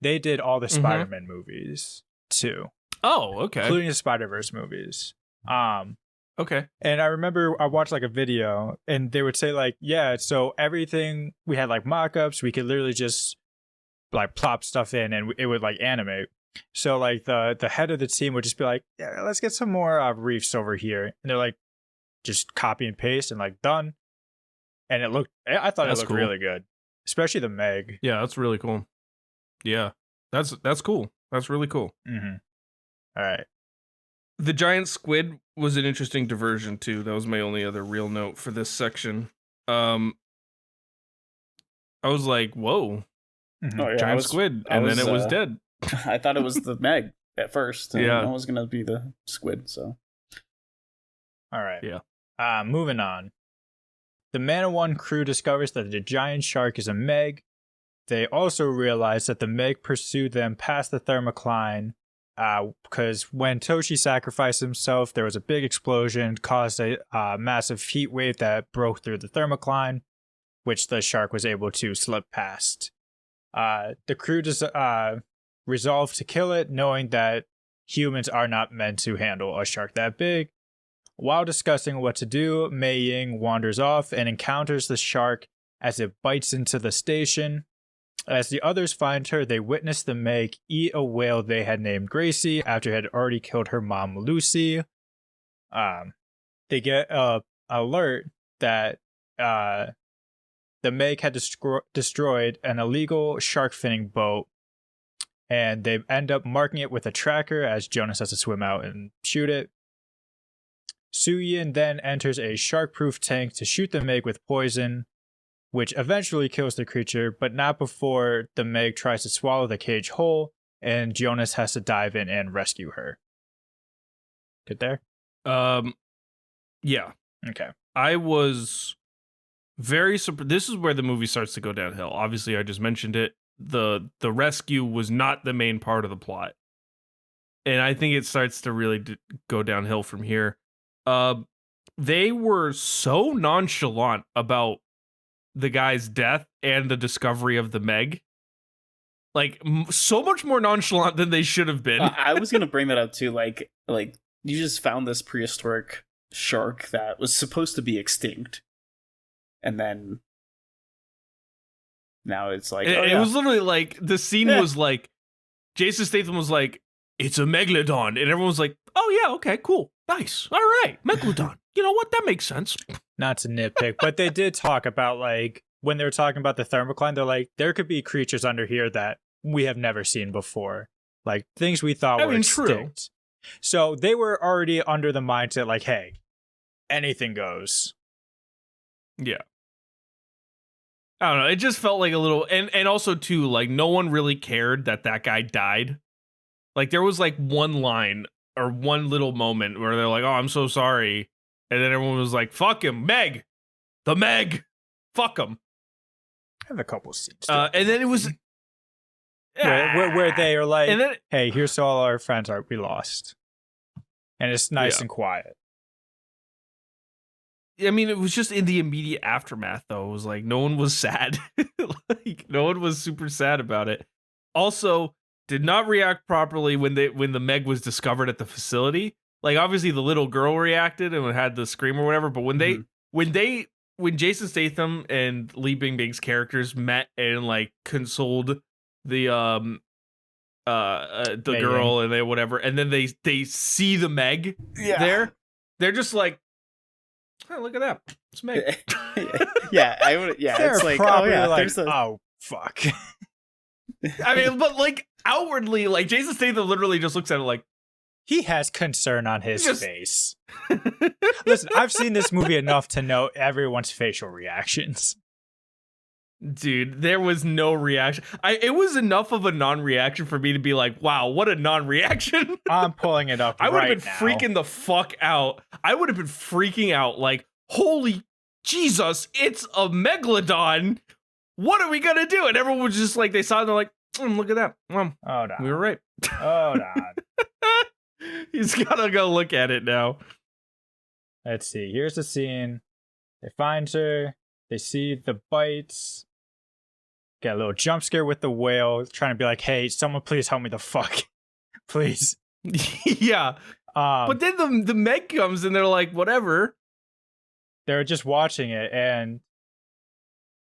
They did all the Spider-Man movies too. Oh, okay. Including the Spider-Verse movies. Okay. And I remember I watched like a video and they would say like, yeah, so everything we had like mock-ups, we could literally just like plop stuff in and it would like animate. So like the head of the team would just be like, yeah, let's get some more reefs over here. And they're like, just copy and paste and like done. And I thought it looked really good, especially the Meg. Yeah, that's really cool. Yeah, that's cool. That's really cool. Mm-hmm. All right. The giant squid was an interesting diversion too. That was my only other real note for this section. I was like, whoa, Mm-hmm. Oh, yeah, giant squid, and then it was dead. I thought it was the Meg at first. Yeah. It was going to be the squid, so. All right. Yeah. Moving on. The Mana One crew discovers that the giant shark is a Meg. They also realize that the Meg pursued them past the thermocline because when Toshi sacrificed himself, there was a big explosion, caused a massive heat wave that broke through the thermocline, which the shark was able to slip past. The crew resolved to kill it, knowing that humans are not meant to handle a shark that big. While discussing what to do, Mei Ying wanders off and encounters the shark as it bites into the station. As the others find her, they witness the Meg eat a whale they had named Gracie after it had already killed her mom, Lucy. They get an alert that the Meg had destroyed an illegal shark finning boat, and they end up marking it with a tracker as Jonas has to swim out and shoot it. Suyin then enters a shark-proof tank to shoot the Meg with poison, which eventually kills the creature, but not before the Meg tries to swallow the cage whole, and Jonas has to dive in and rescue her. Good there? Yeah. Okay. I was very surprised. This is where the movie starts to go downhill. Obviously, I just mentioned it. The rescue was not the main part of the plot. And I think it starts to really go downhill from here. They were so nonchalant about the guy's death and the discovery of the Meg. Like, so much more nonchalant than they should have been. I was going to bring that up too. Like you just found this prehistoric shark that was supposed to be extinct. And then now it's like, it was literally like, the scene was like, Jason Statham was like, it's a megalodon. And everyone was like, oh yeah, okay, cool. Nice. All right. Megalodon. You know what? That makes sense. Not to nitpick, but they did talk about, like, when they were talking about the thermocline, they're like, there could be creatures under here that we have never seen before. Like, things we thought were extinct. True. So they were already under the mindset, like, hey, anything goes. Yeah. I don't know. It just felt like a little, and also too, like, no one really cared that guy died. Like, there was like one line or one little moment where they're like, oh, I'm so sorry. And then everyone was like, fuck him, Meg, the Meg, fuck him. I have a couple scenes. And then it was where they are like, and then, hey, here's all our friends we lost. And it's nice and quiet. I mean, it was just in the immediate aftermath, though. It was like, no one was sad. Like, no one was super sad about it. Also, did not react properly when the Meg was discovered at the facility. Like, obviously the little girl reacted and had the scream or whatever, but when Jason Statham and Li Bingbing's characters met and like consoled the girl and they whatever, and then they see the Meg there, they're just like, oh, look at that, it's Meg. I would. Yeah, they're it's like, probably oh fuck. I mean, but like outwardly, like Jason Statham literally just looks at it like, he has concern on his face. Listen, I've seen this movie enough to know everyone's facial reactions. Dude, there was no reaction. It was enough of a non-reaction for me to be like, wow, what a non-reaction. I'm pulling it up I would have been now. freaking the fuck out. I would have been freaking out like, holy Jesus, it's a megalodon. What are we going to do? And everyone was just like, they saw it and they're like, look at that. Oh, no. We were right. Oh, no. He's got to go look at it now. Let's see. Here's the scene. They find her. They see the bites. Get a little jump scare with the whale, trying to be like, hey, someone please help me the fuck. Please. Yeah. But then the Meg comes and they're like, whatever. They're just watching it, and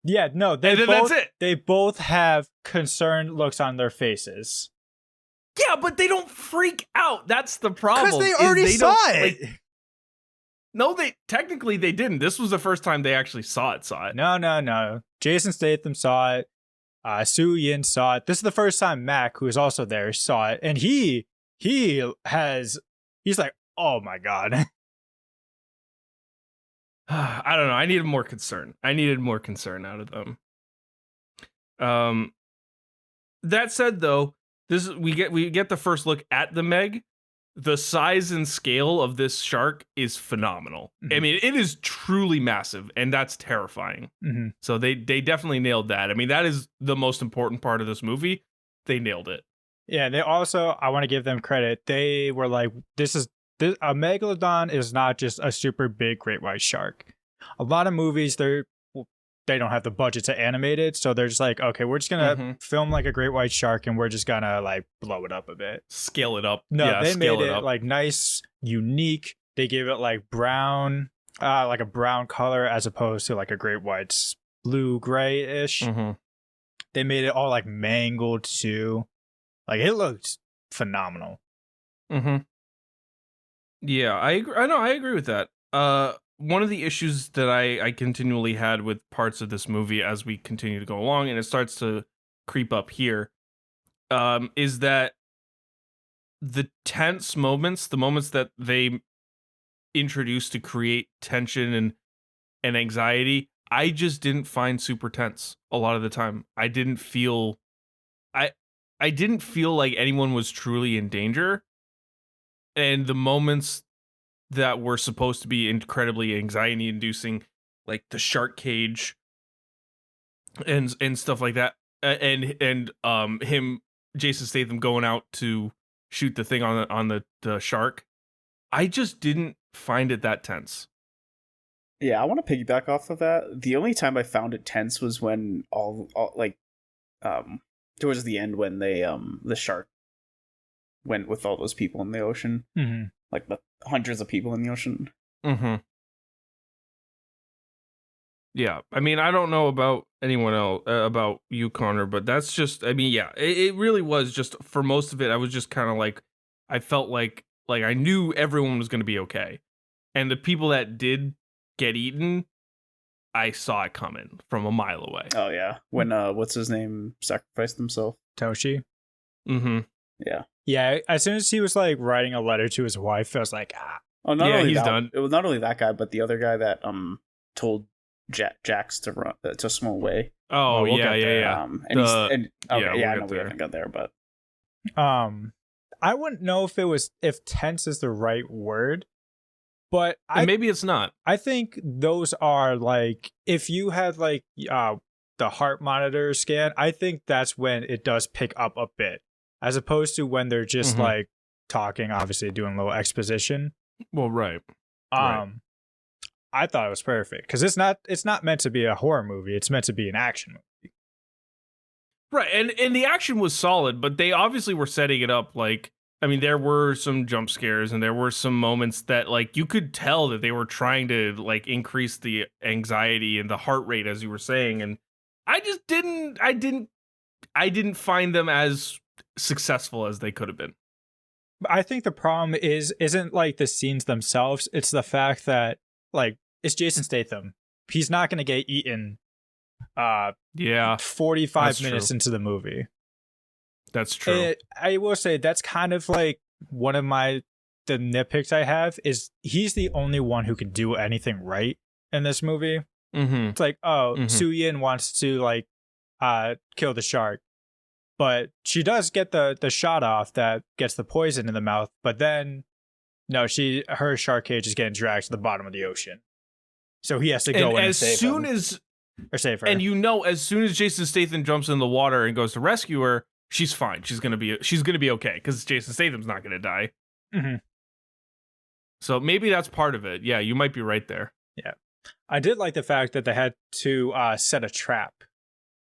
yeah, no, that's it. They both have concerned looks on their faces. Yeah, but they don't freak out. That's the problem. Because they already saw it. Like, no, technically they didn't. This was the first time they actually saw it. No. Jason Statham saw it. Soo Yin saw it. This is the first time Mac, who is also there, saw it, and he's like, oh my god. I don't know. I needed more concern. Out of them. That said, though, we get the first look at the Meg. The size and scale of this shark is phenomenal. Mm-hmm. I mean, it is truly massive, and that's terrifying. Mm-hmm. So they definitely nailed that. I mean, that is the most important part of this movie. They nailed it. Yeah, they also, I want to give them credit. They were like, a megalodon is not just a super big great white shark. A lot of movies, they don't have the budget to animate it, so they're just like, okay, we're just gonna film like a great white shark, and we're just gonna like blow it up a bit, scale it up. No, they made it like nice, unique. They gave it like brown, like a brown color, as opposed to like a great white's blue gray-ish. Mm-hmm. They made it all like mangled too. Like, it looked phenomenal. Mm-hmm. Yeah, I agree. I agree with that. One of the issues that I continually had with parts of this movie as we continue to go along, and it starts to creep up here, is that the tense moments, the moments that they introduce to create tension and anxiety, I just didn't find super tense a lot of the time. I didn't feel like anyone was truly in danger. And the moments that were supposed to be incredibly anxiety inducing, like the shark cage and stuff like that, and him, Jason Statham, going out to shoot the thing on the shark, I just didn't find it that tense. Yeah, I want to piggyback off of that. The only time I found it tense was when all towards the end, when they the shark went with all those people in the ocean. Mm-hmm. Like the hundreds of people in the ocean. Mm-hmm. Yeah, I mean, I don't know about anyone else, about you, Connor, but that's just, I mean, yeah, it really was just, for most of it, I was just kind of like, I felt like I knew everyone was going to be okay. And the people that did get eaten, I saw it coming from a mile away. Oh, yeah. When, what's his name, sacrificed himself? Toshi? Mm-hmm. Yeah. Yeah, as soon as he was like writing a letter to his wife, I was like, Oh, he's done. It was not only that guy, but the other guy that told Jax to run to swim away. Oh, we'll yeah. We haven't got there, but I wouldn't know if tense is the right word, but maybe it's not. I think those are like, if you had like the heart monitor scan, I think that's when it does pick up a bit. As opposed to when they're just like talking, obviously doing a little exposition. Well, right. I thought it was perfect because it's not meant to be a horror movie. It's meant to be an action movie. Right, and the action was solid, but they obviously were setting it up like, I mean, there were some jump scares and there were some moments that like you could tell that they were trying to like increase the anxiety and the heart rate, as you were saying, and I just didn't find them as successful as they could have been. I think the problem isn't like the scenes themselves, it's the fact that like it's Jason Statham. He's not going to get eaten 45 minutes into the movie. That's true. I will say that's kind of like one of the nitpicks I have is he's the only one who can do anything right in this movie. It's like, Soo Yin wants to like kill the shark. But she does get the shot off that gets the poison in the mouth. But then, no, her shark cage is getting dragged to the bottom of the ocean. So he has to go in and save him. Or save her. And as soon as Jason Statham jumps in the water and goes to rescue her, she's fine. She's gonna be okay because Jason Statham's not gonna die. Mm-hmm. So maybe that's part of it. Yeah, you might be right there. Yeah, I did like the fact that they had to set a trap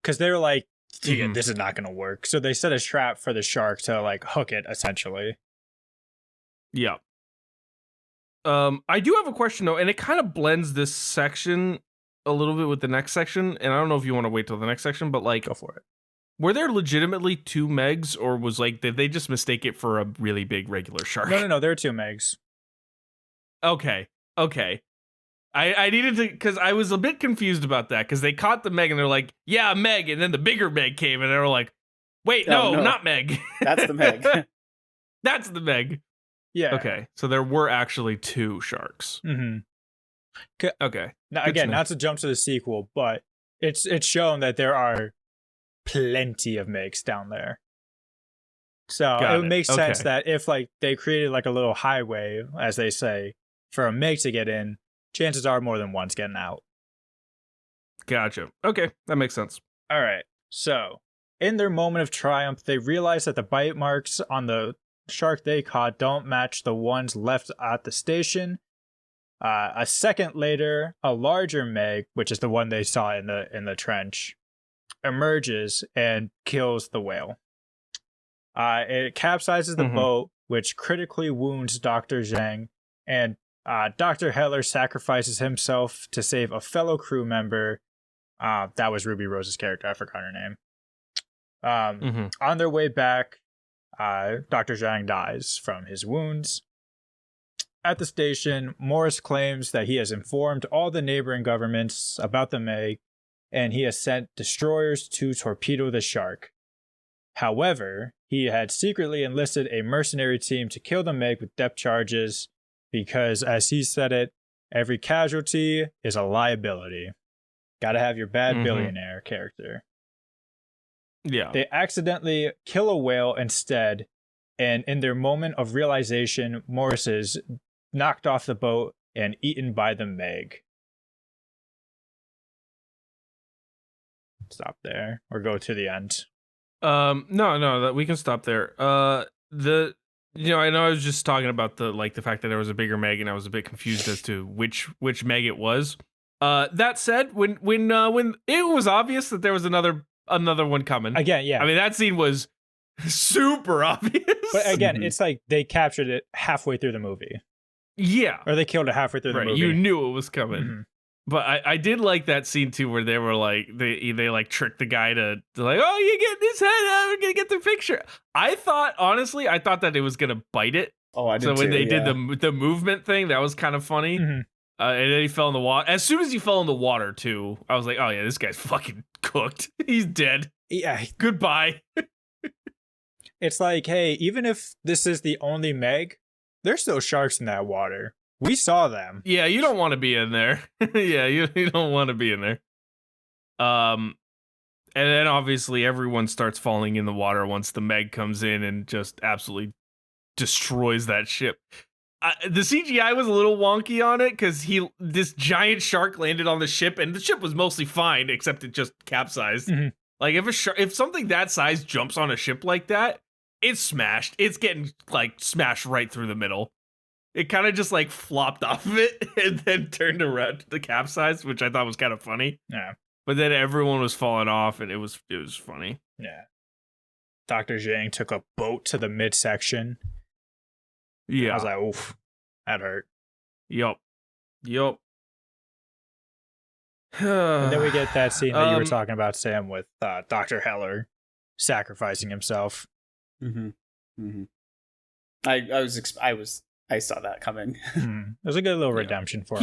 because they were like, this is not going to work. So they set a trap for the shark to like hook it essentially. Yeah. I do have a question though, and it kind of blends this section a little bit with the next section, and I don't know if you want to wait till the next section, but like, Go for it. were there legitimately 2 Megs, or was like, did they just mistake it for a really big regular shark? No. There are 2 Megs. Okay. I needed to, because I was a bit confused about that, because they caught the Meg and they're like, yeah, Meg, and then the bigger Meg came and they were like, wait, no, not Meg. That's the Meg. That's the Meg. Yeah. Okay, so there were actually 2 sharks. Mm-hmm. Okay. Now, again, not to jump to the sequel, but it's shown that there are plenty of Megs down there. So it would make sense that if like they created like a little highway, as they say, for a Meg to get in, chances are more than one's getting out. Gotcha. Okay, that makes sense. All right. So in their moment of triumph, they realize that the bite marks on the shark they caught don't match the ones left at the station. A second later, a larger Meg, which is the one they saw in the trench, emerges and kills the whale. It capsizes the boat, which critically wounds Dr. Zhang, and Dr. Heller sacrifices himself to save a fellow crew member. That was Ruby Rose's character. I forgot her name. On their way back, Dr. Zhang dies from his wounds. At the station, Morris claims that he has informed all the neighboring governments about the Meg, and he has sent destroyers to torpedo the shark. However, he had secretly enlisted a mercenary team to kill the Meg with depth charges because, as he said it, every casualty is a liability. Gotta have your bad billionaire character. Yeah. They accidentally kill a whale instead, and in their moment of realization, Morris is knocked off the boat and eaten by the Meg. Stop there, or go to the end. No, we can stop there. I know I was just talking about the fact that there was a bigger Meg, and I was a bit confused as to which Meg it was. That said, when it was obvious that there was another one coming. Again, yeah. I mean, that scene was super obvious. But again, it's like they captured it halfway through the movie. Yeah. Or they killed it halfway through the movie. You knew it was coming. But I did like that scene too, where they were like, they like tricked the guy to like, oh, you get his head out, we're gonna get the picture. I thought that it was gonna bite it. Oh, I did. So when too, they did the movement thing, that was kind of funny. And then he fell in the water. As soon as he fell in the water too, I was like, oh yeah, this guy's fucking cooked. He's dead. Yeah. Goodbye. It's like, hey, even if this is the only Meg, there's still sharks in that water. We saw them. Yeah, you don't want to be in there. Yeah, you don't want to be in there. And then obviously everyone starts falling in the water once the Meg comes in and just absolutely destroys that ship. The CGI was a little wonky on it because this giant shark landed on the ship and the ship was mostly fine except it just capsized. Like if something that size jumps on a ship like that, it's smashed. It's getting like smashed right through the middle. It kind of just like flopped off of it and then turned around to the capsize, which I thought was kind of funny. Yeah. But then everyone was falling off and it was funny. Yeah. Dr. Zhang took a boat to the midsection. Yeah. I was like, oof, that hurt. Yup. And then we get that scene that you were talking about, Sam, with Dr. Heller sacrificing himself. I saw that coming. It was a good little redemption for him.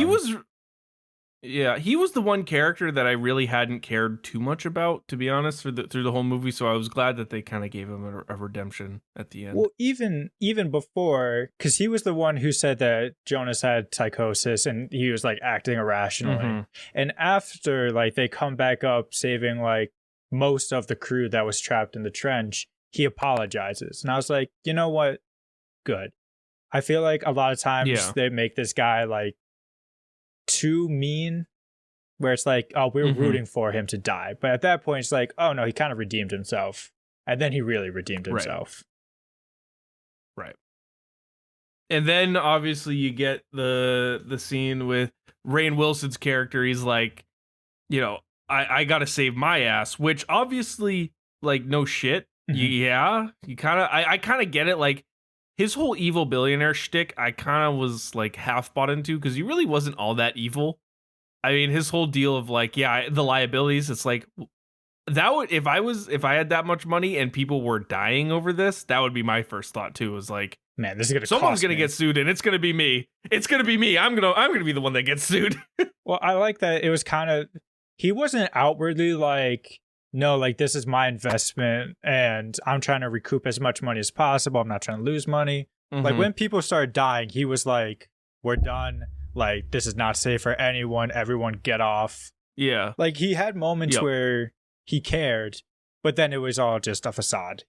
He was the one character that I really hadn't cared too much about, to be honest, through the whole movie. So I was glad that they kind of gave him a redemption at the end. Well, even before, because he was the one who said that Jonas had psychosis and he was like acting irrationally. And after like they come back up saving like most of the crew that was trapped in the trench, he apologizes. And I was like, you know what? Good. I feel like a lot of times they make this guy like too mean, where it's like, oh, we're rooting for him to die. But at that point, it's like, oh no, he kind of redeemed himself. And then he really redeemed himself. Right. And then obviously you get the scene with Rainn Wilson's character. He's like, you know, I gotta save my ass, which obviously, like, no shit. Yeah, you kind of, I kind of get it. Like, his whole evil billionaire shtick, I kind of was like half bought into because he really wasn't all that evil. I mean, his whole deal of like, yeah, the liabilities. It's like that would if I had that much money and people were dying over this, that would be my first thought too. Was like, man, this is gonna someone's gonna get sued and it's gonna be me. It's gonna be me. I'm gonna be the one that gets sued. Well, I like that it was kind of, he wasn't outwardly like, no, like this is my investment and I'm trying to recoup as much money as possible. I'm not trying to lose money. Like when people started dying, he was like, we're done. Like, this is not safe for anyone. Everyone get off. Yeah. Like he had moments where he cared, but then it was all just a facade.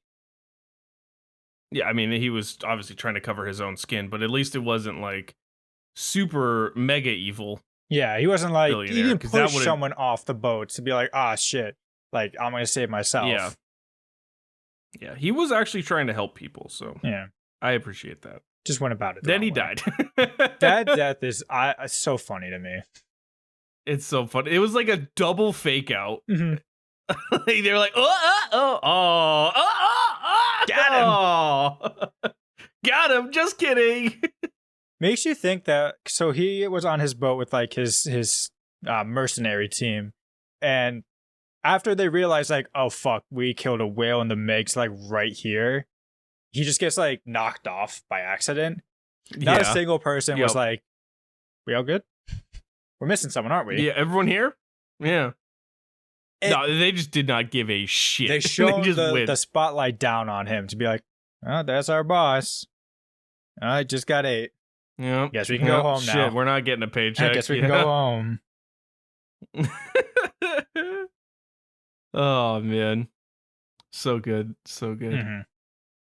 Yeah, I mean, he was obviously trying to cover his own skin, but at least it wasn't like super mega evil. Yeah, he wasn't like, he didn't push would've- someone off the boat to be like, ah, shit, like, I'm going to save myself. Yeah. Yeah, he was actually trying to help people, so Yeah. I appreciate that. Just went about it. Then he way. died. That death is so funny to me. It's so funny. It was like a double fake out. Mhm. They were like, Got him. Got him. Just kidding. Makes you think that, so he was on his boat with like his mercenary team, and after they realize like, oh fuck, we killed a whale and the Meg's like right here, he just gets like knocked off by accident. Not a single person was like, we all good? We're missing someone, aren't we? Yeah, everyone here? Yeah. And no, they just did not give a shit. they showed just the spotlight down on him to be like, oh, that's our boss. I just got 8. Yeah. Guess we can go home now. Shit, we're not getting a paycheck. I guess we can go home. Oh man, so good, so good.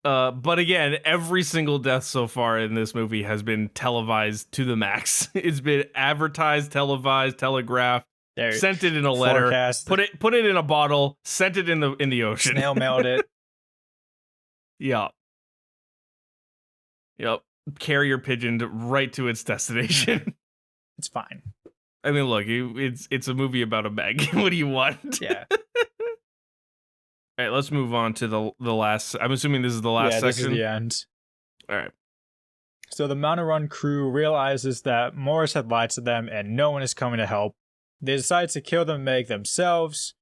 Mhm. But again, every single death so far in this movie has been televised to the max. It's been advertised, televised, telegraphed, sent it in a letter, Forecast. put it in a bottle, sent it in the ocean, Snail mailed it. Yep. Carrier pigeoned right to its destination. It's fine. I mean, look, it's a movie about a Meg. What do you want? Yeah. All right, let's move on to the last. I'm assuming this is the last section. This is the end. All right. So the Mountain Run crew realizes that Morris had lied to them and no one is coming to help. They decide to kill the Meg themselves.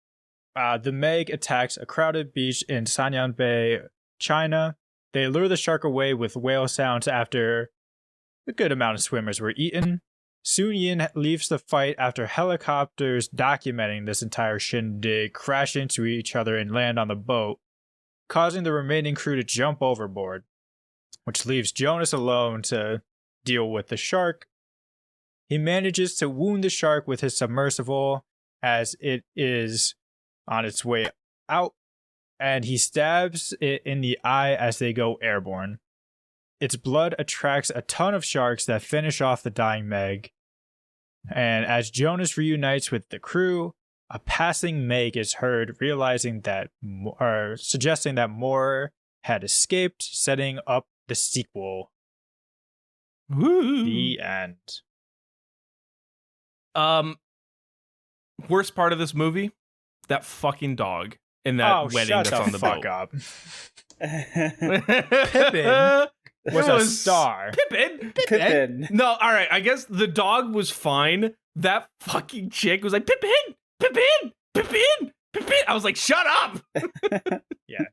The Meg attacks a crowded beach in Sanyan Bay, China. They lure the shark away with whale sounds after a good amount of swimmers were eaten. Sun Yin leaves the fight after helicopters documenting this entire shindig crash into each other and land on the boat, causing the remaining crew to jump overboard, which leaves Jonas alone to deal with the shark. He manages to wound the shark with his submersible as it is on its way out, and he stabs it in the eye as they go airborne. Its blood attracts a ton of sharks that finish off the dying Meg. And as Jonas reunites with the crew, a passing Meg is heard, suggesting that Moore had escaped, setting up the sequel. Woo. The end. Worst part of this movie, that fucking dog in that wedding shut that's on the fuck boat. up. Pippin Was a star. Pippin. No, all right. I guess the dog was fine. That fucking chick was like, Pippin, Pippin, Pippin, Pippin. I was like, shut up. Yeah.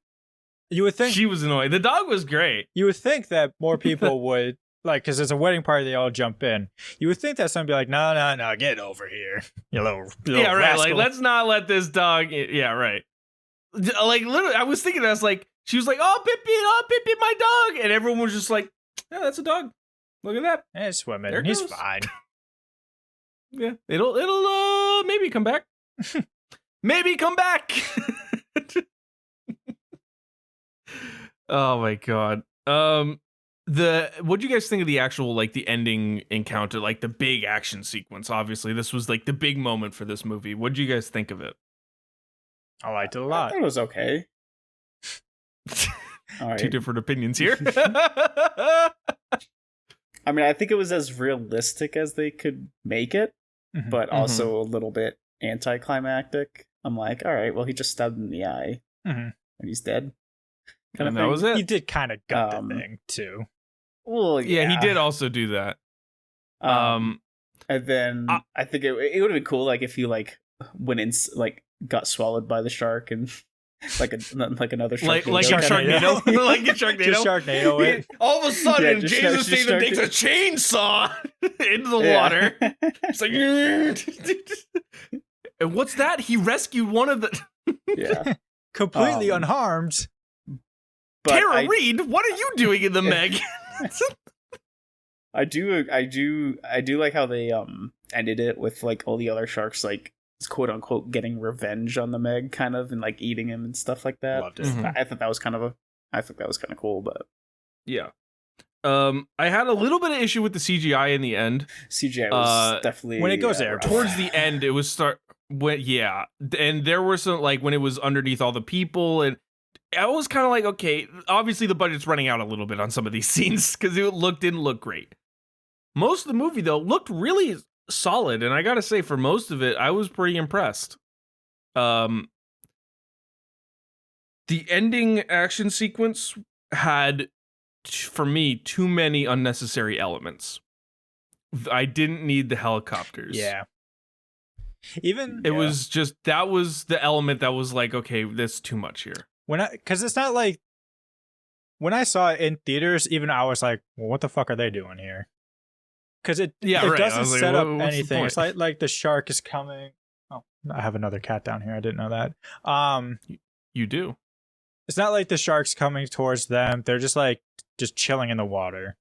You would think She was annoying. The dog was great. you would think that more people would, like, because it's a wedding party, they all jump in. You would think that someone would be like, no, get over here, you little Yeah, right. rascal. Like, let's not let this dog. Yeah, right. Like, literally, I was thinking, I was like, she was like, oh, Pippin, my dog. And everyone was just like, yeah, that's a dog. Look at that. It's swimming. There it He's goes. fine. Yeah, it'll maybe come back. Maybe come back. Oh my god. What do you guys think of the actual, like, the ending encounter, like the big action sequence? Obviously, this was like the big moment for this movie. What do you guys think of it? I liked it a I lot. thought it was okay. All right. Two different opinions here. I mean, I think it was as realistic as they could make it, Mhm. but also a little bit anticlimactic. I'm like, all right, well, he just stabbed him in the eye Mhm. and he's dead. And that was it. He did kind of gut the thing too. Well, Yeah, he did also do that. And then I think it would have been cool, like, if he like went in, like, got swallowed by the shark and like another shark, like a Sharknado, like a Sharknado. Just Sharknado it. All of a sudden, just Jason Statham takes a chainsaw into the water. It's like, and what's that? He rescued one of the completely unharmed. Tara Reid, what are you doing in the Meg? I do like how they ended it with like all the other sharks like quote unquote getting revenge on the Meg, kind of, and like eating him and stuff like that. Loved it. Mm-hmm. I thought that was kind of cool, but yeah. I had a little bit of issue with the CGI in the end. CGI was definitely when it goes there towards the end. It was and there were some, like, when it was underneath all the people, and I was kind of like, okay, obviously the budget's running out a little bit on some of these scenes because it didn't look great. Most of the movie though looked really solid, and I gotta say, for most of it, I was pretty impressed. The ending action sequence had, for me, too many unnecessary elements. I didn't need the helicopters. Yeah. Even it was just, that was the element that was like, okay, that's too much here. Because it's not like when I saw it in theaters, even I was like, well, what the fuck are they doing here? Because it doesn't set up anything. It's like the shark is coming. Oh, I have another cat down here. I didn't know that. You do. It's not like the shark's coming towards them. They're just chilling in the water.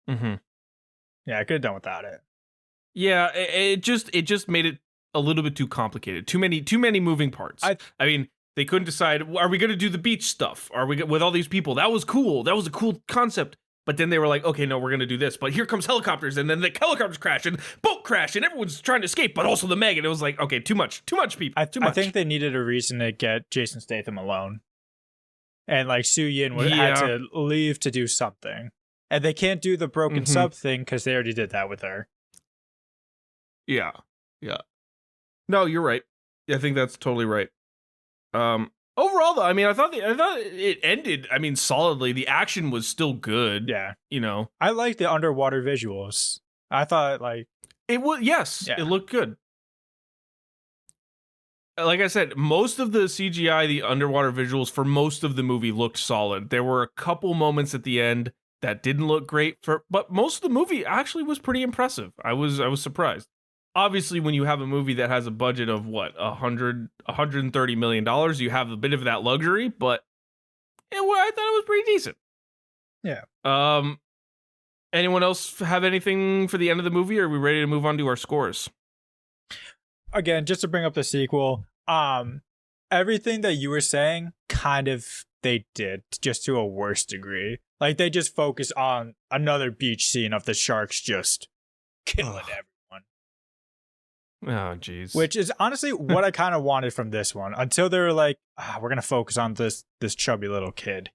Mm-hmm. Yeah, I could have done without it. Yeah, it just made it a little bit too complicated. Too many moving parts. I mean, they couldn't decide, are we going to do the beach stuff? Are we with all these people? That was cool. That was a cool concept. But then they were like, okay, no, we're going to do this. But here comes helicopters, and then the helicopters crash, and boat crash, and everyone's trying to escape, but also the Meg. And it was like, okay, too much people. Too much. I think they needed a reason to get Jason Statham alone. And like Su Yin had to leave to do something. And they can't do the broken sub thing because they already did that with her. Yeah. No, you're right. I think that's totally right. Overall, though, I mean, I thought it ended, I mean, solidly. The action was still good. Yeah. You know, I like the underwater visuals. I thought it was, it looked good. Like I said, most of the CGI, the underwater visuals for most of the movie looked solid. There were a couple moments at the end that didn't look great, but most of the movie actually was pretty impressive. I was surprised. Obviously, when you have a movie that has a budget of $130 million, you have a bit of that luxury, but I thought it was pretty decent. Yeah. Anyone else have anything for the end of the movie, or are we ready to move on to our scores? Again, just to bring up the sequel, everything that you were saying, kind of they did, just to a worse degree. Like, they just focus on another beach scene of the sharks just killing everyone. Oh, jeez. Which is honestly what I kind of wanted from this one, until they were like, we're gonna focus on this chubby little kid.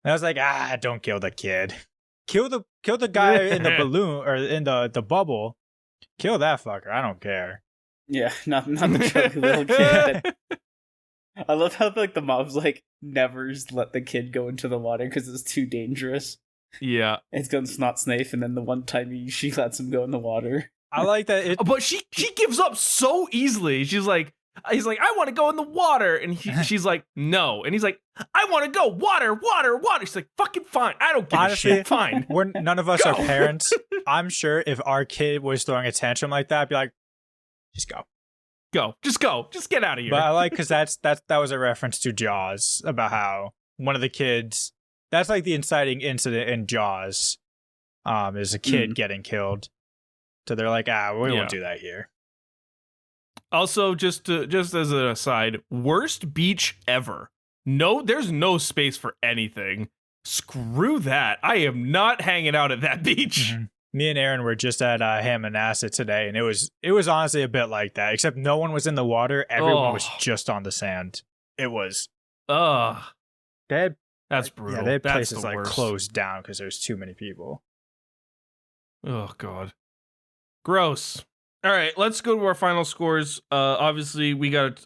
And I was like, don't kill the kid. Kill the guy in the balloon, or in the bubble. Kill that fucker. I don't care. Yeah, not the chubby little kid. I love how like the mom's like never let the kid go into the water because it's too dangerous. Yeah, it's gonna snot snafe, and then the one time she lets him go in the water. I like that. But she gives up so easily. He's like, I want to go in the water, and she's like, no, and he's like, I want to go water. She's like, fucking fine. I don't give a shit. Fine. None of us are parents. I'm sure if our kid was throwing a tantrum like that, I'd be like, just go. Just go. Just get out of here. But I like, because that was a reference to Jaws, about how one of the kids, that's like the inciting incident in Jaws, is a kid getting killed. So they're like, we won't do that here. Also, just as an aside, worst beach ever. No, there's no space for anything. Screw that. I am not hanging out at that beach. Mm-hmm. Me and Aaron were just at Ham and Acid today, and it was honestly a bit like that, except no one was in the water. Everyone was just on the sand. It was. That's brutal. Yeah, they had places like closed down because there's too many people. Oh, God. Gross. All right, let's go to our final scores. Obviously, we got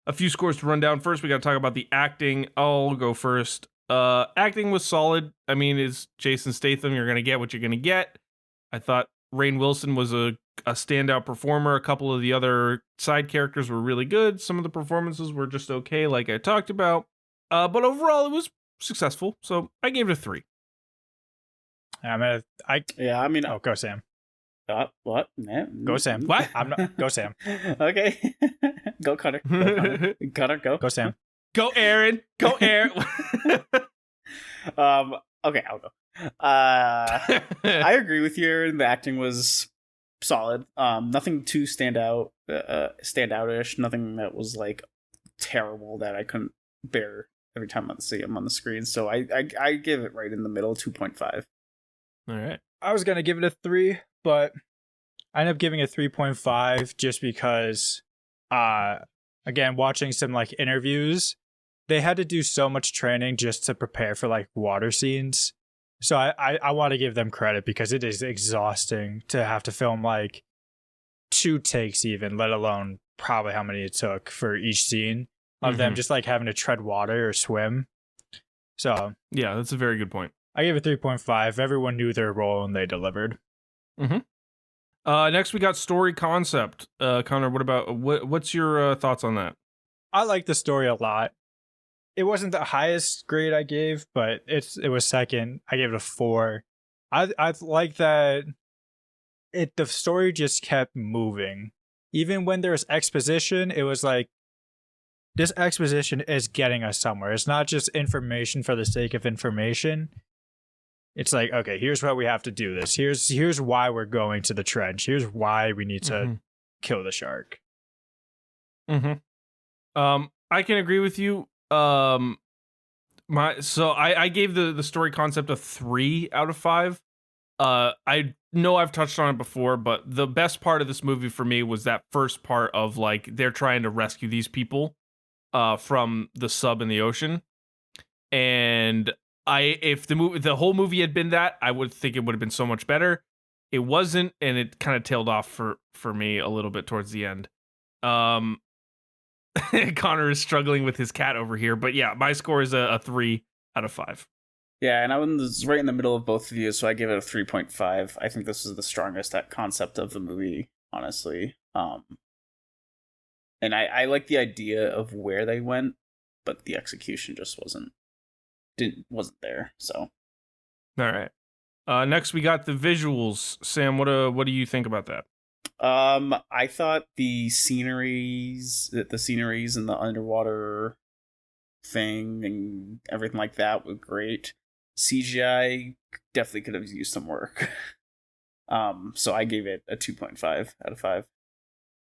a few scores to run down. First, we got to talk about the acting. I'll go first. Acting was solid. I mean, it's Jason Statham. You're going to get what you're going to get. I thought Rainn Wilson was a standout performer. A couple of the other side characters were really good. Some of the performances were just okay, like I talked about. But overall, it was successful. So I gave it a 3. Oh, go Sam. What? Go Sam. What? I'm not. Go Sam. Okay. Go Connor. Connor, go. Go Sam. Go Aaron. Go Aaron. Okay, I'll go. I agree with you. The acting was solid. Nothing too standoutish. Nothing that was like terrible that I couldn't bear every time I see him on the screen. So I give it right in the middle, 2.5. All right. I was gonna give it a 3, but I ended up giving it 3.5 just because, again, watching some like interviews, they had to do so much training just to prepare for like water scenes. So I want to give them credit because it is exhausting to have to film like 2 takes even, let alone probably how many it took for each scene of them just like having to tread water or swim. So yeah, that's a very good point. I gave it 3.5. Everyone knew their role and they delivered. Next, we got story concept. Connor, what's your thoughts on that? I like the story a lot. It wasn't the highest grade I gave, but it was second. I gave it a 4. I like that the story just kept moving. Even when there was exposition, it was like, this exposition is getting us somewhere. It's not just information for the sake of information. It's like, okay, here's what we have to do this. Here's why we're going to the trench. Here's why we need to kill the shark. I can agree with you. I gave the story concept a 3 out of 5. I know I've touched on it before, but the best part of this movie for me was that first part of like they're trying to rescue these people from the sub in the ocean. And if the whole movie had been that, I would think it would have been so much better. It wasn't, and it kind of tailed off for me a little bit towards the end. Connor is struggling with his cat over here, but yeah, my score is a 3 out of 5. Yeah, and I was right in the middle of both of you, so I give it a 3.5. I think this is the strongest concept of the movie, honestly. And I like the idea of where they went, but the execution just wasn't there. So, all right. Next, we got the visuals. Sam, what do you think about that? I thought the sceneries and the underwater thing and everything like that were great. CGI definitely could have used some work. So I gave it a 2.5 out of 5.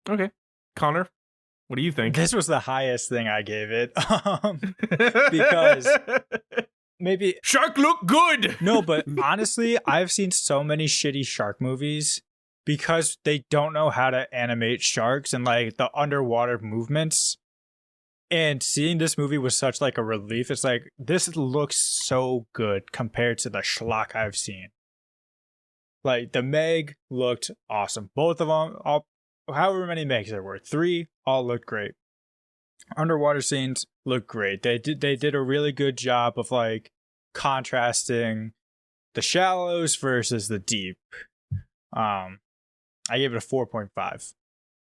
Okay, Connor, what do you think? This was the highest thing I gave it, because maybe shark look good. No, but honestly, I've seen so many shitty shark movies because they don't know how to animate sharks and like the underwater movements. And seeing this movie was such like a relief. It's like, this looks so good compared to the schlock I've seen. Like the Meg looked awesome. Both of them, however many Megs there were, 3 all looked great. Underwater scenes look great. They did a really good job of like contrasting the shallows versus the deep. I gave it a 4.5.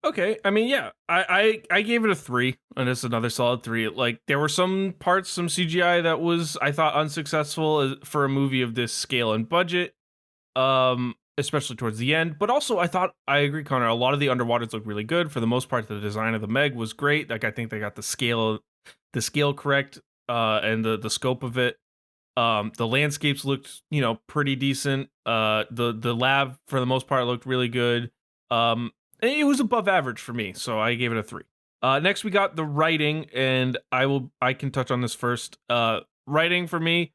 Okay, I mean, yeah, I gave it a 3, and it's another solid 3. Like, there were some parts, some CGI that was, I thought, unsuccessful for a movie of this scale and budget, especially towards the end. But also, I agree, Connor, a lot of the underwaters look really good. For the most part, the design of the Meg was great. Like, I think they got the scale correct, and the scope of it. The landscapes looked, pretty decent. The lab, for the most part, looked really good. It was above average for me, so I gave it a 3. Next, we got the writing, and I can touch on this first. Writing for me,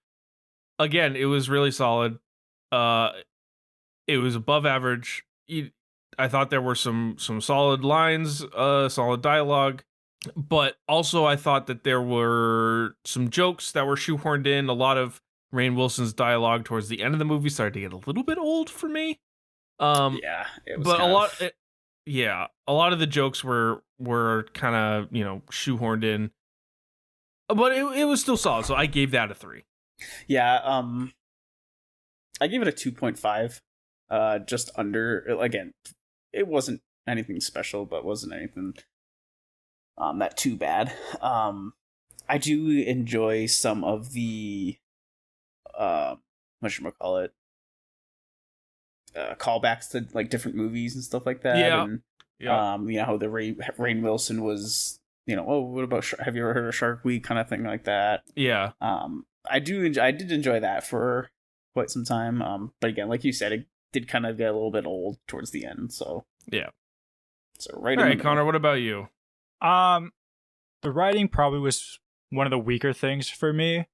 again, it was really solid. It was above average. I thought there were some solid lines, solid dialogue, but also I thought that there were some jokes that were shoehorned in. A lot of Rainn Wilson's dialogue towards the end of the movie started to get a little bit old for me. Yeah, it was but yeah, a lot of the jokes were kind of, shoehorned in, but it was still solid. So I gave that a 3. Yeah, I gave it a 2.5. Just under. Again, it wasn't anything special, but wasn't anything that too bad. I do enjoy some of the whatchamacallit, callbacks to like different movies and stuff like that. Yeah. And Yeah. how the Rainn Wilson was, oh, what about have you ever heard of Shark Week kind of thing like that. Yeah. I did enjoy that for quite some time. But again, like you said, it did kind of get a little bit old towards the end. So Yeah. So All right, Connor, what about you? The writing probably was one of the weaker things for me,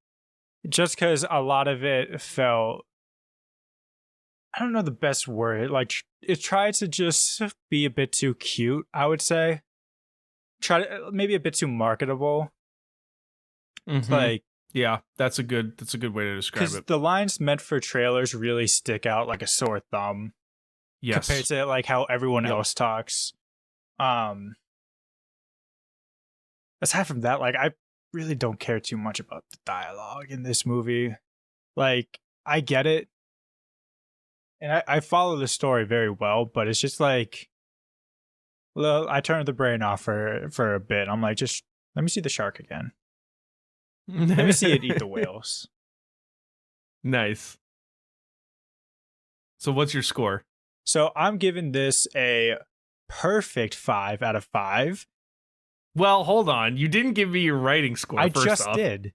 just because a lot of it felt, I don't know the best word, like it tried to just be a bit too cute, I would say. Maybe a bit too marketable. Mm-hmm. Like, yeah, that's a good way to describe because it. the lines meant for trailers really stick out like a sore thumb. Yes. Compared to like how everyone else talks. Aside from that, like I really don't care too much about the dialogue in this movie. Like, I get it. And I follow the story very well, but it's just like, well, I turned the brain off for a bit. I'm like, just let me see the shark again. Let me see it eat the whales. Nice. So what's your score? So I'm giving this a perfect 5 out of 5. Well, hold on. You didn't give me your writing score. I first just off. did.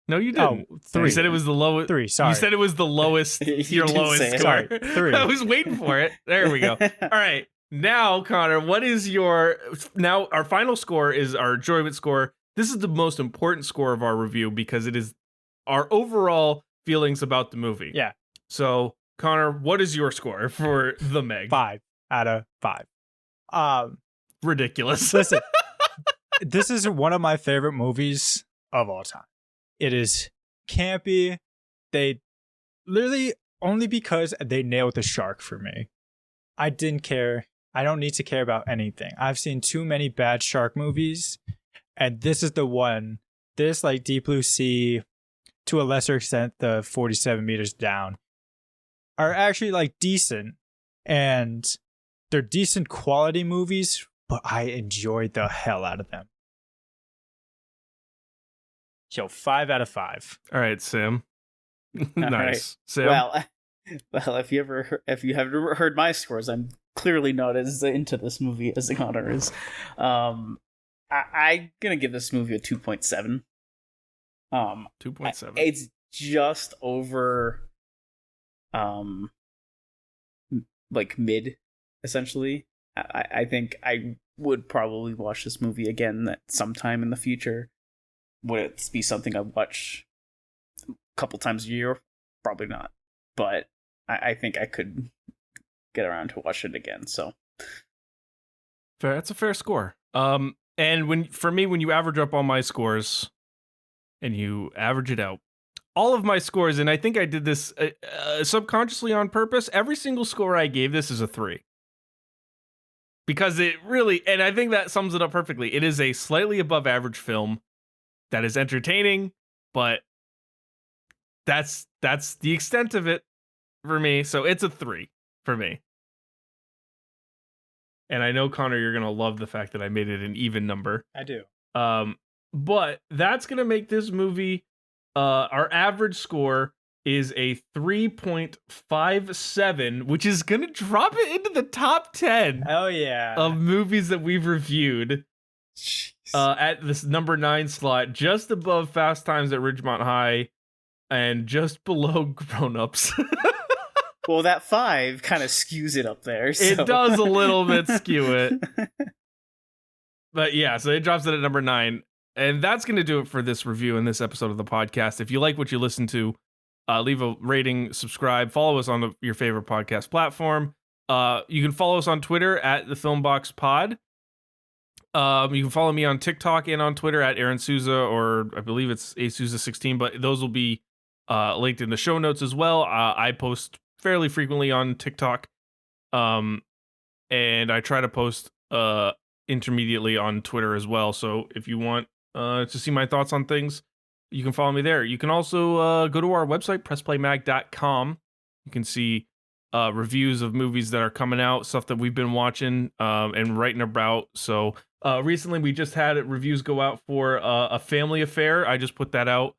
No, you didn't. Oh, 3. You said it was the lowest. 3. Sorry. You said it was the lowest. Your did lowest say it. score. Sorry, 3. I was waiting for it. There we go. All right. Now, Connor, what is your? Now, our final score is our enjoyment score. This is the most important score of our review because it is our overall feelings about the movie. Yeah. So, Connor, what is your score for The Meg? 5 out of 5. Ridiculous. Listen, this is one of my favorite movies of all time. It is campy. They literally, only because they nailed the shark for me. I didn't care. I don't need to care about anything. I've seen too many bad shark movies, and this is the one. This, like Deep Blue Sea, to a lesser extent, the 47 meters down, are actually like decent, and they're decent quality movies, but I enjoyed the hell out of them. Yo, 5 out of 5. All right, Sam. Nice. Right. Sam. Well, if you have heard my scores, I'm clearly not as into this movie as Connor is. I'm gonna give this movie a 2.7. 2.7. It's just over, like mid, essentially. I think I would probably watch this movie again at sometime in the future. Would it be something I watch a couple times a year? Probably not. But I think I could get around to watch it again. So Fair. That's a fair score. And when you average up all my scores and you average it out, all of my scores, and I think I did this subconsciously on purpose, every single score I gave this is a 3. Because it really, and I think that sums it up perfectly. It is a slightly above average film that is entertaining, but that's the extent of it for me. So it's a 3 for me. And I know, Connor, you're going to love the fact that I made it an even number. I do. But that's going to make this movie, our average score is a 3.57, which is going to drop it into the top 10 Hell yeah. of movies that we've reviewed. At this number 9 slot, just above Fast Times at Ridgemont High and just below Grown Ups. well, that 5 kind of skews it up there. So. It does a little bit skew it. But yeah, so it drops it at number 9. And that's going to do it for this review and this episode of the podcast. If you like what you listen to, leave a rating, subscribe, follow us on your favorite podcast platform. You can follow us on Twitter at the Filmbox Pod. You can follow me on TikTok and on Twitter at Aaron Souza, or I believe it's ASouza16, but those will be linked in the show notes as well. I post fairly frequently on TikTok. and I try to post intermediately on Twitter as well. So if you want to see my thoughts on things, you can follow me there. You can also go to our website, pressplaymag.com. You can see reviews of movies that are coming out, stuff that we've been watching and writing about. So recently we just had reviews go out for A Family Affair. I just put that out.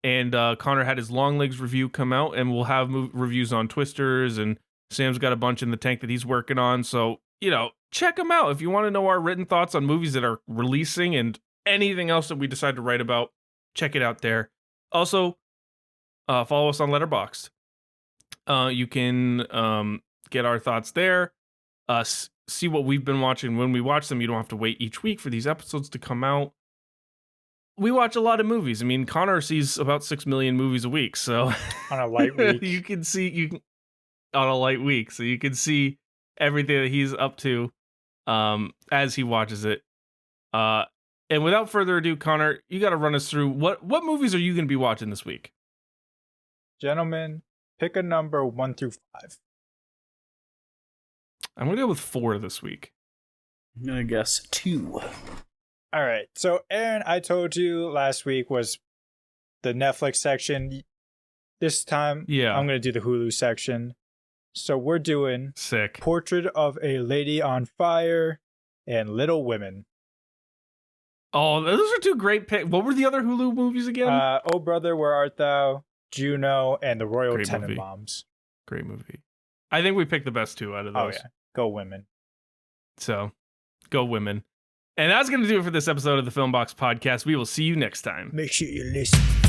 And Connor had his Long Legs review come out, and we'll have reviews on Twisters, and Sam's got a bunch in the tank that he's working on. So, check them out if you want to know our written thoughts on movies that are releasing and anything else that we decide to write about. Check it out there. Also, follow us on Letterboxd. You can get our thoughts there. See what we've been watching when we watch them. You don't have to wait each week for these episodes to come out. We watch a lot of movies. I mean, Connor sees about 6 million movies a week, so on a light week, on a light week, so you can see everything that he's up to as he watches it. And without further ado, Connor, you got to run us through what movies are you going to be watching this week? Gentlemen, pick a number 1 through 5. I'm going to go with 4 this week. I'm going to guess 2. All right. So, Aaron, I told you last week was the Netflix section. This time, I'm going to do the Hulu section. So we're doing Sick. Portrait of a Lady on Fire and Little Women. Oh, those are 2 great picks. What were the other Hulu movies again? Oh Brother, Where Art Thou, Juno, and The Royal Great movie. Tenenbaums. Great movie. I think we picked the best 2 out of those. Oh, yeah. Go women. So, go women. And that's going to do it for this episode of the Filmbox Podcast. We will see you next time. Make sure you listen.